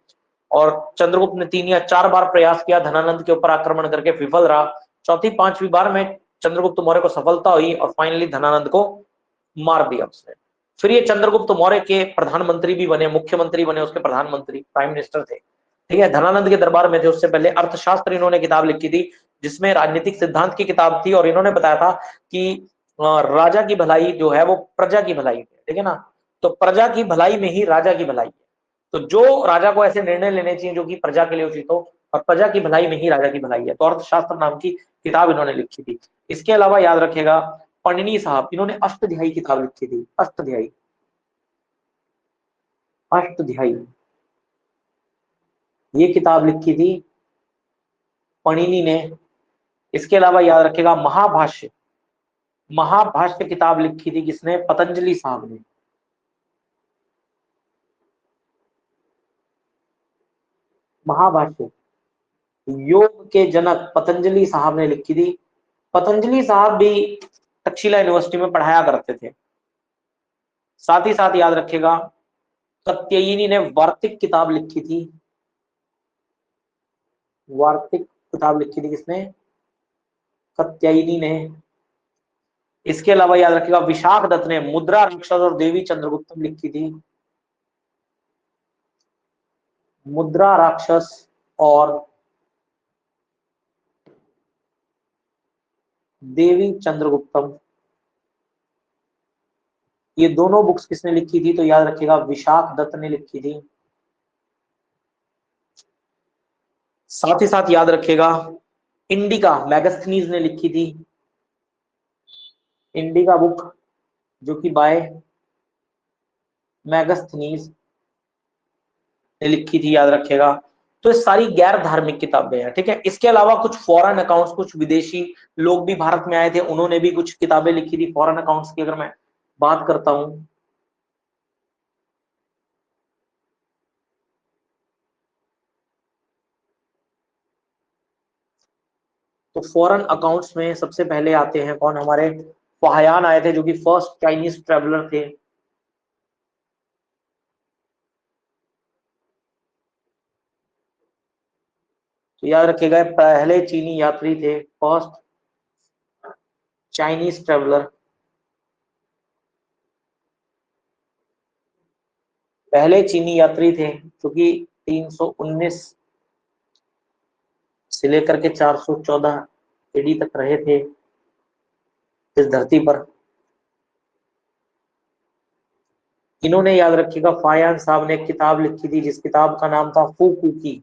और चंद्रगुप्त ने 3 या 4 बार प्रयास किया धनानंद के ऊपर आक्रमण करके, विफल रहा। चौथी 5वीं बार में चंद्रगुप्त मौर्य को सफलता हुई और फाइनली धनानंद को मार दिया उसने। फिर ये चंद्रगुप्त मौर्य के प्रधानमंत्री भी बने, मुख्यमंत्री बने, उसके प्रधानमंत्री, प्राइम मिनिस्टर थे, ठीक है। धनानंद के दरबार में थे। उससे पहले अर्थशास्त्र इन्होंने किताब लिखी थी, जिसमें राजनीतिक सिद्धांत की किताब थी। और इन्होंने बताया था कि राजा की भलाई जो है वो प्रजा की भलाई है, ठीक है ना। तो प्रजा की भलाई में ही राजा की भलाई है। तो जो राजा को ऐसे निर्णय लेने चाहिए जो कि प्रजा के लिए उचित हो, और प्रजा की भलाई में ही राजा की भलाई है। तो अर्थशास्त्र नाम की किताब इन्होंने लिखी थी। इसके अलावा याद रखेगा पणिनि साहब, इन्होंने अष्टध्यायी किताब लिखी थी। अष्टध्यायी, अष्टध्यायी ये किताब लिखी थी पणिनि ने। इसके अलावा याद रखेगा महाभाष्य, महाभाष्य किताब लिखी थी किसने? पतंजलि साहब ने। महाभाष्य योग के जनक पतंजलि साहब ने लिखी थी। पतंजलि साहब भी तक्षशिला यूनिवर्सिटी में पढ़ाया करते थे। साथ ही साथ याद रखेगा कात्यायनी ने वार्तिक किताब लिखी थी। वार्तिक किताब लिखी थी किसने? कात्यायनी ने। इसके अलावा याद रखेगा विशाख दत्त ने मुद्रा राक्षस और देवी चंद्रगुप्तम लिखी थी। मुद्रा राक्षस और देवी चंद्रगुप्तम, ये दोनों बुक्स किसने लिखी थी? तो याद रखिएगा विशाख दत्त ने लिखी थी। साथ ही साथ याद रखिएगा इंडिका मैगस्थनीज ने लिखी थी। इंडिका बुक जो कि बाय मैगस्थनीज ने लिखी थी, याद रखिएगा। तो ये सारी गैर धार्मिक किताबें हैं, ठीक है। इसके अलावा कुछ फॉरेन अकाउंट्स, कुछ विदेशी लोग भी भारत में आए थे, उन्होंने भी कुछ किताबें लिखी थी फॉरेन अकाउंट्स की। अगर मैं बात करता हूं तो फॉरेन अकाउंट्स में सबसे पहले आते हैं कौन? हमारे फाहियान आए थे जो कि फर्स्ट चाइनीज ट्रेवलर थे। तो याद रखिएगा पहले चीनी यात्री थे, फर्स्ट चाइनीज ट्रेवलर। पहले चीनी यात्री थे जो कि 319 से लेकर के 414 एडी तक रहे थे इस धरती पर। इन्होंने याद रखिएगा फायान साहब ने एक किताब लिखी थी जिस किताब का नाम था फूकुकी।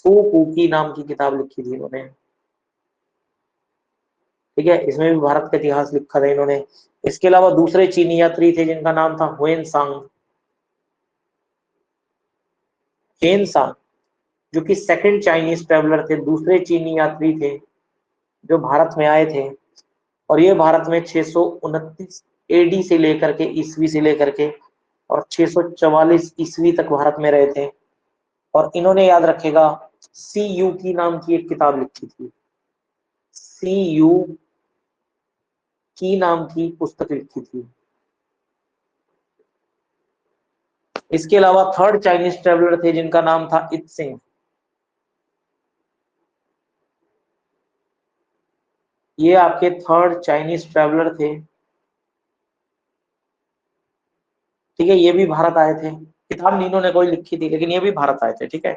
फूकुकी नाम की किताब लिखी थी इन्होंने, ठीक है। इसमें भी भारत का इतिहास लिखा था इन्होंने। इसके अलावा दूसरे चीनी यात्री थे जिनका नाम था हुएन सांग। हुएन सांग जो कि सेकंड चाइनीज ट्रेवलर थे, दूसरे चीनी यात्री थे जो भारत में आए थे। और ये भारत में 629 एडी से लेकर के ईस्वी से लेकर के और 644 ईस्वी तक भारत में रहे थे। और इन्होंने याद रखेगा सी यू की नाम की एक किताब लिखी थी। सी यू की नाम की पुस्तक लिखी थी। इसके अलावा थर्ड चाइनीज ट्रेवलर थे जिनका नाम था इत सिंह। ये आपके थर्ड चाइनीज ट्रेवलर थे, ठीक है, ये भी भारत आए थे। किताब नीनो ने कोई लिखी थी, लेकिन ये भी भारत आए थे, ठीक है।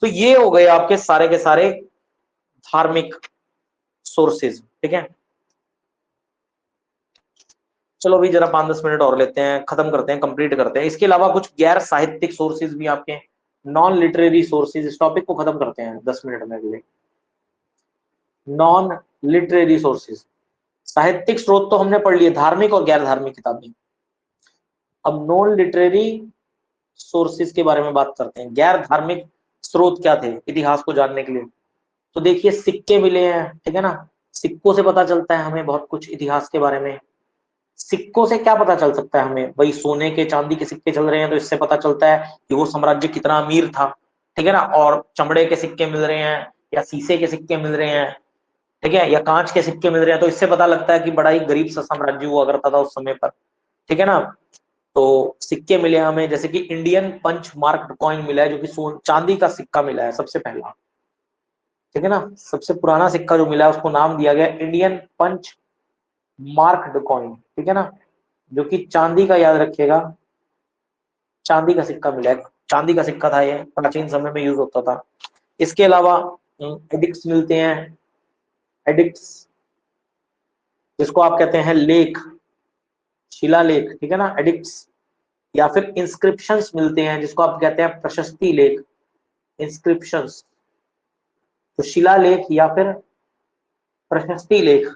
तो ये हो गए आपके सारे के सारे धार्मिक सोर्सेज, ठीक है। चलो अभी जरा 5-10 मिनट और लेते हैं, खत्म करते हैं, कंप्लीट करते हैं। इसके अलावा कुछ गैर साहित्यिक सोर्सेज भी आपके, नॉन लिटरेरी सोर्सेज, इस टॉपिक को खत्म करते हैं 10 मिनट में अगले। नॉन लिटरेरी सोर्सेज, साहित्यिक स्रोत तो हमने पढ़ लिए, धार्मिक और गैर धार्मिक किताबें। अब नॉन लिटरेरी सोर्सेज के बारे में बात करते हैं। गैर धार्मिक स्रोत क्या थे इतिहास को जानने के लिए? तो देखिए सिक्के मिले हैं, ठीक है ना, सिक्कों से पता चलता है हमें बहुत कुछ इतिहास के बारे में। सिक्कों से क्या पता चल सकता है हमें? भाई सोने के चांदी के सिक्के चल रहे हैं तो इससे पता चलता है कि वो साम्राज्य कितना अमीर था, ठीक है ना। और चमड़े के सिक्के मिल रहे हैं या शीशे के सिक्के मिल रहे हैं, ठीक है, या कांच के सिक्के मिल रहे हैं, तो इससे पता लगता है कि बड़ा ही गरीब सा साम्राज्य हुआ करता था उस समय पर, ठीक है ना। तो सिक्के मिले हमें, जैसे कि इंडियन पंच मार्क्ड कॉइन मिला है, जो कि चांदी का सिक्का मिला है सबसे पहला, ठीक है ना। सबसे पुराना सिक्का जो मिला है उसको नाम दिया गया इंडियन पंच मार्क्ड कॉइन, ठीक है ना, जो कि चांदी का, याद रखिएगा, चांदी का सिक्का मिला है। चांदी का सिक्का था, ये प्राचीन समय में यूज होता था। इसके अलावा एडिक्ट्स मिलते हैं, एडिक्ट्स जिसको आप कहते हैं लेख, शिलालेख, ठीक है ना, एडिक्ट्स। या फिर इंस्क्रिप्शंस मिलते हैं जिसको आप कहते हैं प्रशस्ति लेख, इंस्क्रिप्शंस। तो शिलालेख या फिर प्रशस्ति लेख,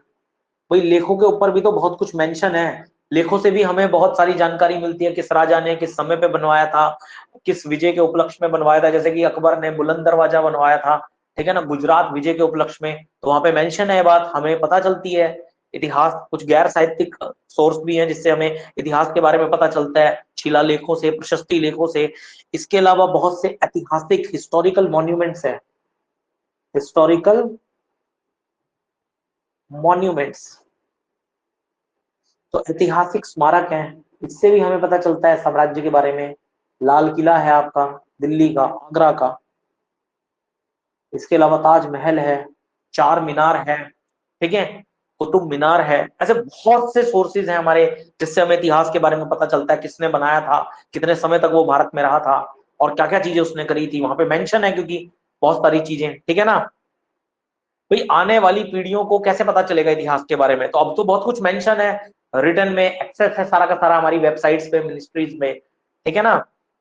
भाई लेखों के ऊपर भी तो बहुत कुछ मेंशन है। लेखों से भी हमें बहुत सारी जानकारी मिलती है, किस राजा ने किस समय पे बनवाया था, किस विजय के उपलक्ष्य में बनवाया था। जैसे कि अकबर ने बुलंद दरवाजा बनवाया था, ठीक है ना, गुजरात विजय के उपलक्ष्य में, तो वहां पे मेंशन है, बात हमें पता चलती है। इतिहास कुछ गैर साहित्यिक सोर्स भी हैं जिससे हमें इतिहास के बारे में पता चलता है, शिलालेखों से, प्रशस्ति लेखों से। इसके अलावा बहुत से ऐतिहासिक हिस्टोरिकल मॉन्यूमेंट्स है, हिस्टोरिकल मॉन्यूमेंट्स, तो ऐतिहासिक स्मारक हैं, इससे भी हमें पता चलता है साम्राज्य के बारे में। लाल किला है आपका दिल्ली का, आगरा का। इसके अलावा ताजमहल है, चार मीनार है, ठीक है, कुतुब मीनार है। ऐसे बहुत से सोर्सेज हैं हमारे जिससे हमें इतिहास के बारे में पता चलता है, किसने बनाया था, कितने समय तक वो भारत में रहा था, और क्या क्या चीजें उसने करी थी, वहां पे मेंशन है, क्योंकि बहुत सारी चीजें, ठीक है ना। भाई आने वाली पीढ़ियों को कैसे पता चलेगा इतिहास के बारे में? तो अब तो बहुत कुछ मेंशन है, रिटर्न में एक्सेस है सारा का सारा हमारी वेबसाइट्स पे, मिनिस्ट्रीज में, ठीक है ना।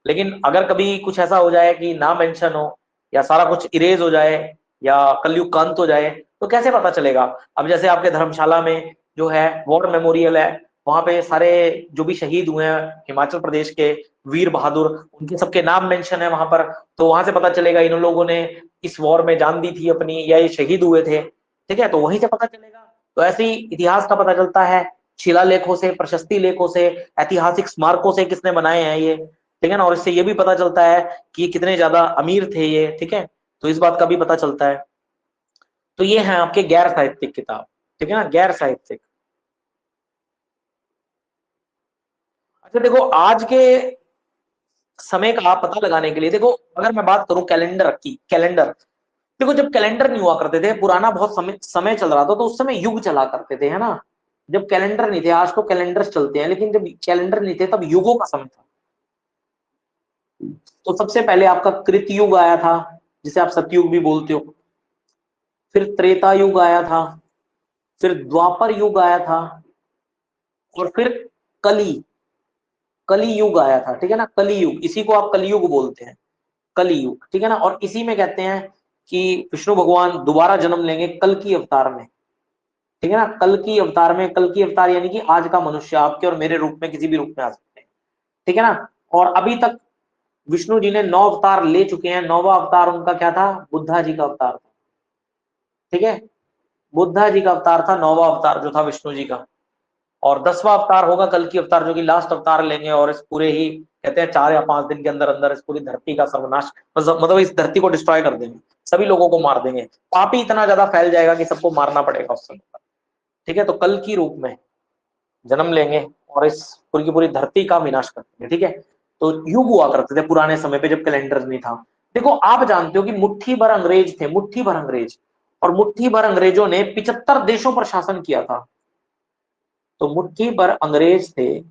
लेकिन अगर कभी कुछ ऐसा हो जाए कि ना मेंशन हो, या सारा कुछ इरेज हो जाए, या कलयुग का अंत हो जाए, तो कैसे पता चलेगा? अब जैसे आपके धर्मशाला में जो है वॉर मेमोरियल है, वहां पे सारे जो भी शहीद हुए हैं हिमाचल प्रदेश के वीर बहादुर, उनके सबके नाम मेंशन है वहां पर। तो वहां से पता चलेगा इन लोगों ने इस वॉर में जान दी थी अपनी, या ये शहीद हुए थे, ठीक है, तो वहीं से पता चलेगा। तो ऐसे ही इतिहास का पता चलता है, शिलालेखों से, प्रशस्ति लेखों से, ऐतिहासिक स्मारकों से, किसने बनाए हैं ये, ठीक है ना। और इससे ये भी पता चलता है कि ये कितने ज्यादा अमीर थे ये, ठीक है, तो इस बात का भी पता चलता है। तो ये है आपके गैर साहित्यिक किताब, ठीक है ना, गैर साहित्यिक। अच्छा देखो आज के समय का पता लगाने के लिए, देखो अगर मैं बात करूं कैलेंडर की, कैलेंडर, देखो जब कैलेंडर नहीं हुआ करते थे, पुराना बहुत समय समय चल रहा था, तो उस समय युग चला करते थे, है ना। जब कैलेंडर नहीं थे, आज तो कैलेंडर चलते हैं, लेकिन जब कैलेंडर नहीं थे तब युगों का समय था। तो सबसे पहले आपका कृत युग आया था, जिसे आप सतयुग भी बोलते हो। फिर त्रेता युग आया था, फिर द्वापर युग आया था, और फिर कली, कली युग आया था, ठीक है ना, कली युग, इसी को आप कलयुग बोलते हैं, कली युग, ठीक है ना। और इसी में कहते हैं कि विष्णु भगवान दोबारा जन्म लेंगे कल की अवतार में, ठीक है ना, कल की अवतार में। कल की अवतार यानी कि आज का मनुष्य, आपके और मेरे रूप में किसी भी रूप में आ सकते हैं, ठीक है ना। और अभी तक विष्णु जी ने 9 अवतार ले चुके हैं। 9वां अवतार उनका क्या था? बुद्धा जी का अवतार था, ठीक है, बुद्धा जी का अवतार था 9वां अवतार जो था विष्णु जी का। और 10वां अवतार होगा कल की अवतार, जो कि लास्ट अवतार लेंगे, और इस पूरे ही कहते हैं 4 या 5 दिन के अंदर अंदर इस पूरी धरती का सर्वनाश, मतलब इस धरती को डिस्ट्रॉय कर देंगे, सभी लोगों को मार देंगे। पाप ही इतना ज्यादा फैल जाएगा कि सबको मारना पड़ेगा उस समय पर, ठीक है। तो कल की रूप में जन्म लेंगे और इस पूरी की पूरी धरती का विनाश कर देंगे, ठीक है। तो युग हुआ करते थे पुराने समय पे जब कैलेंडर नहीं था। देखो आप जानते हो कि मुट्ठी भर अंग्रेज थे, मुट्ठी भर अंग्रेज, और मुट्ठी भर अंग्रेजों ने 75 देशों पर शासन किया था। तो मुट्ठी भर अंग्रेज थे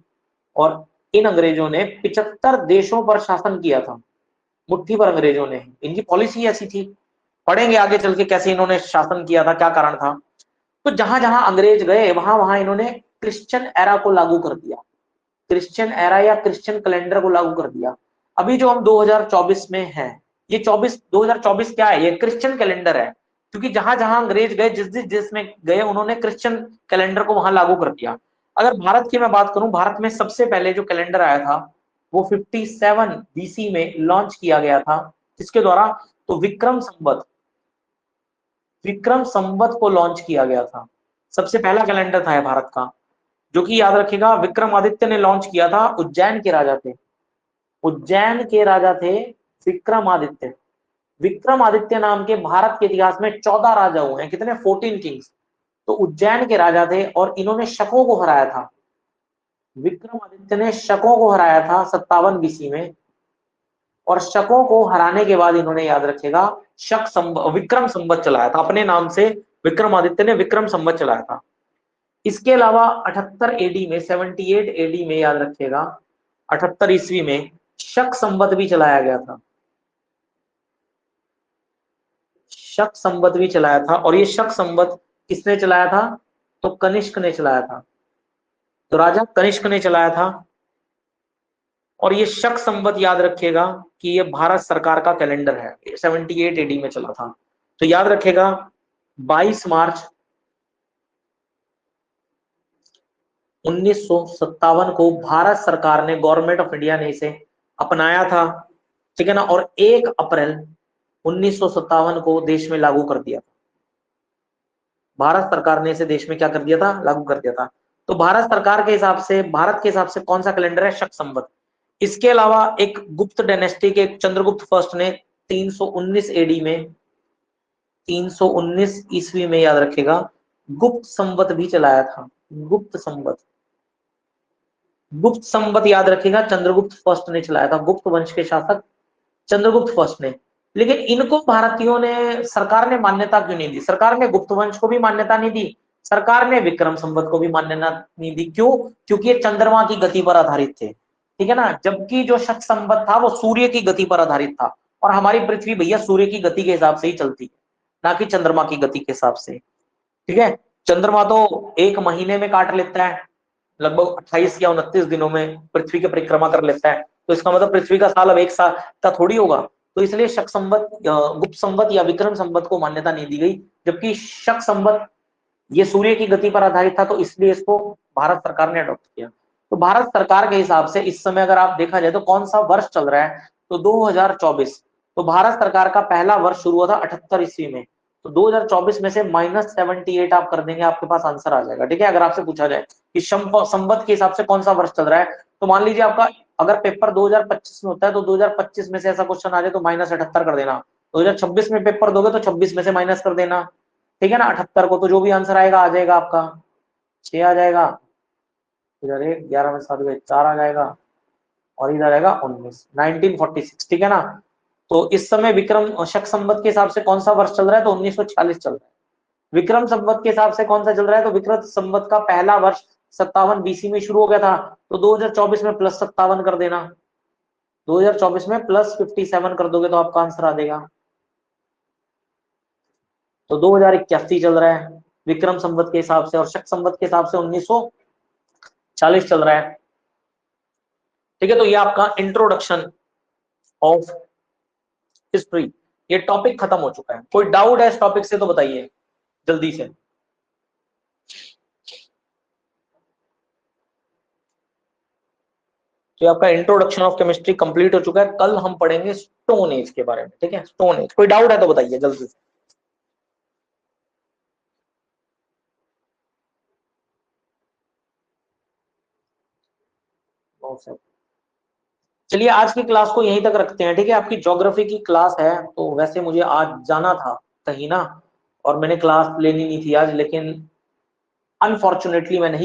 और इन अंग्रेजों ने 75 देशों पर शासन किया था। मुट्ठी भर अंग्रेजों ने, इनकी पॉलिसी ऐसी थी। पढ़ेंगे आगे चल के कैसे इन्होंने शासन किया था, क्या कारण था। तो जहां जहां अंग्रेज गए वहां वहां इन्होंने क्रिश्चियन एरा को लागू कर दिया। क्रिश्चियन एरा या क्रिश्चियन कैलेंडर को लागू कर दिया। अभी जो हम 2024 में हैं, ये 2024 क्या है, ये क्रिश्चियन कैलेंडर है। क्योंकि जहां जहां अंग्रेज गए, जिस जिस देश में गए, उन्होंने क्रिश्चियन कैलेंडर को वहां लागू कर दिया। अगर भारत की मैं बात करूं, भारत में सबसे पहले जो कैलेंडर आया था वो 57 बीसी में लॉन्च किया गया था। किसके द्वारा? तो विक्रम संवत को लॉन्च किया गया था। सबसे पहला कैलेंडर था भारत का, जो कि याद रखिएगा विक्रमादित्य ने लॉन्च किया था। उज्जैन के राजा थे, उज्जैन के राजा थे विक्रमादित्य। विक्रमादित्य नाम के भारत के इतिहास में 14 राजा हुए हैं। कितने? 14 किंग्स। तो उज्जैन के राजा थे और इन्होंने शकों को हराया था। विक्रमादित्य ने शकों को हराया था 57 बीसी में। और शकों को हराने के बाद इन्होंने, याद रखेगा, विक्रम संवत चलाया था अपने नाम से। विक्रमादित्य ने विक्रम संवत चलाया था। इसके अलावा 78 एडी में, 78 एडी में, याद रखिएगा 78 ईस्वी में शक संवत भी चलाया गया था। शक संवत भी चलाया था। और ये शक संवत किसने चलाया था? तो कनिष्क ने चलाया था। तो राजा कनिष्क ने चलाया था। और ये शक संवत याद रखिएगा कि ये भारत सरकार का कैलेंडर है। 78 एडी में चला था। तो याद रखिएगा 22 मार्च 1957 को भारत सरकार ने, गवर्नमेंट ऑफ इंडिया ने इसे अपनाया था। ठीक है ना। और 1 अप्रैल 1957 को देश में लागू कर दिया। भारत सरकार ने इसे देश में क्या कर दिया था? लागू कर दिया था। तो भारत सरकार के हिसाब से, भारत के हिसाब से कौन सा कैलेंडर है? शक संवत। इसके अलावा एक गुप्त डायनेस्टी के चंद्रगुप्त फर्स्ट ने 319 एडी में, 319 ईस्वी में, याद रखेगा, गुप्त संवत भी चलाया था। गुप्त संवत, गुप्त संवत याद रखेगा चंद्रगुप्त फर्स्ट ने चलाया था। गुप्त वंश के शासक चंद्रगुप्त फर्स्ट ने। लेकिन इनको भारतीयों ने, सरकार ने मान्यता क्यों नहीं दी? सरकार ने गुप्त वंश को भी मान्यता नहीं दी, सरकार ने विक्रम संवत को भी मान्यता नहीं दी। क्यों? क्योंकि ये चंद्रमा की गति पर आधारित थे। ठीक है ना। जबकि जो शक संवत था वो सूर्य की गति पर आधारित था। और हमारी पृथ्वी भैया सूर्य की गति के हिसाब से ही चलती है, ना कि चंद्रमा की गति के हिसाब से। ठीक है। चंद्रमा तो एक महीने में काट लेता है, लगभग 28 या 29 दिनों में पृथ्वी की परिक्रमा कर लेता है। तो इसका मतलब पृथ्वी का साल अब एक साल का थोड़ी होगा। तो इसलिए शक संवत, गुप्त संवत या विक्रम संवत को मान्यता नहीं दी गई। जबकि शक संवत ये सूर्य की गति पर आधारित था, तो इसलिए इसको भारत सरकार ने अडॉप्ट किया। तो भारत सरकार के हिसाब से इस समय अगर आप देखा जाए तो कौन सा वर्ष चल रहा है? तो 2024। तो भारत सरकार का पहला वर्ष शुरू हुआ था 78 ईस्वी में। तो 2024 में से -78 आप कर देंगे, आपके पास आंसर आ जाएगा। ठीक है। अगर आपसे पूछा जाए कि संवत के हिसाब से कौन सा वर्ष चल रहा है, तो मान लीजिए आपका अगर पेपर 2025 में होता है तो 2025 में से ऐसा क्वेश्चन आ जाए तो -78 कर देना। 2026 में पेपर दोगे तो 26 में से माइनस कर देना। ठीक है ना। 78 को, तो जो भी आंसर आएगा आ जाएगा आपका 6 आ जाएगा। इधर 1, 11 में 7 गए 4 आ जाएगा। और इधर आएगा 1946। ठीक है ना। तो इस समय विक्रम शक संवत के हिसाब से कौन सा वर्ष चल रहा है? तो 1946 चल रहा है। विक्रम संवत के हिसाब से कौन सा चल रहा है? तो विक्रम संवत का पहला वर्ष 57 बीसी में शुरू हो गया था। तो 2024 में +57 कर देना। 2024 में +57 कर दोगे तो आपका आंसर आ जाएगा। तो 2081 चल रहा है विक्रम संवत के हिसाब से, और शक संवत के हिसाब से 1940 चल रहा है। ठीक है। तो ये आपका इंट्रोडक्शन ऑफ हिस्ट्री, ये टॉपिक खत्म हो चुका है। कोई डाउट है इस टॉपिक से तो बताइए जल्दी से। तो आपका इंट्रोडक्शन ऑफ केमिस्ट्री कंप्लीट हो चुका है। कल हम पढ़ेंगे स्टोन एज के बारे में। ठीक है। स्टोन एज, कोई डाउट है तो बताइए जल्दी से। चलिए आज की क्लास को यहीं तक रखते हैं। ठीक है। आपकी ज्योग्राफी की क्लास है, तो वैसे मुझे आज जाना था कहीं ना, और मैंने क्लास लेनी नहीं थी आज, लेकिन अनफॉर्चुनेटली मैं नहीं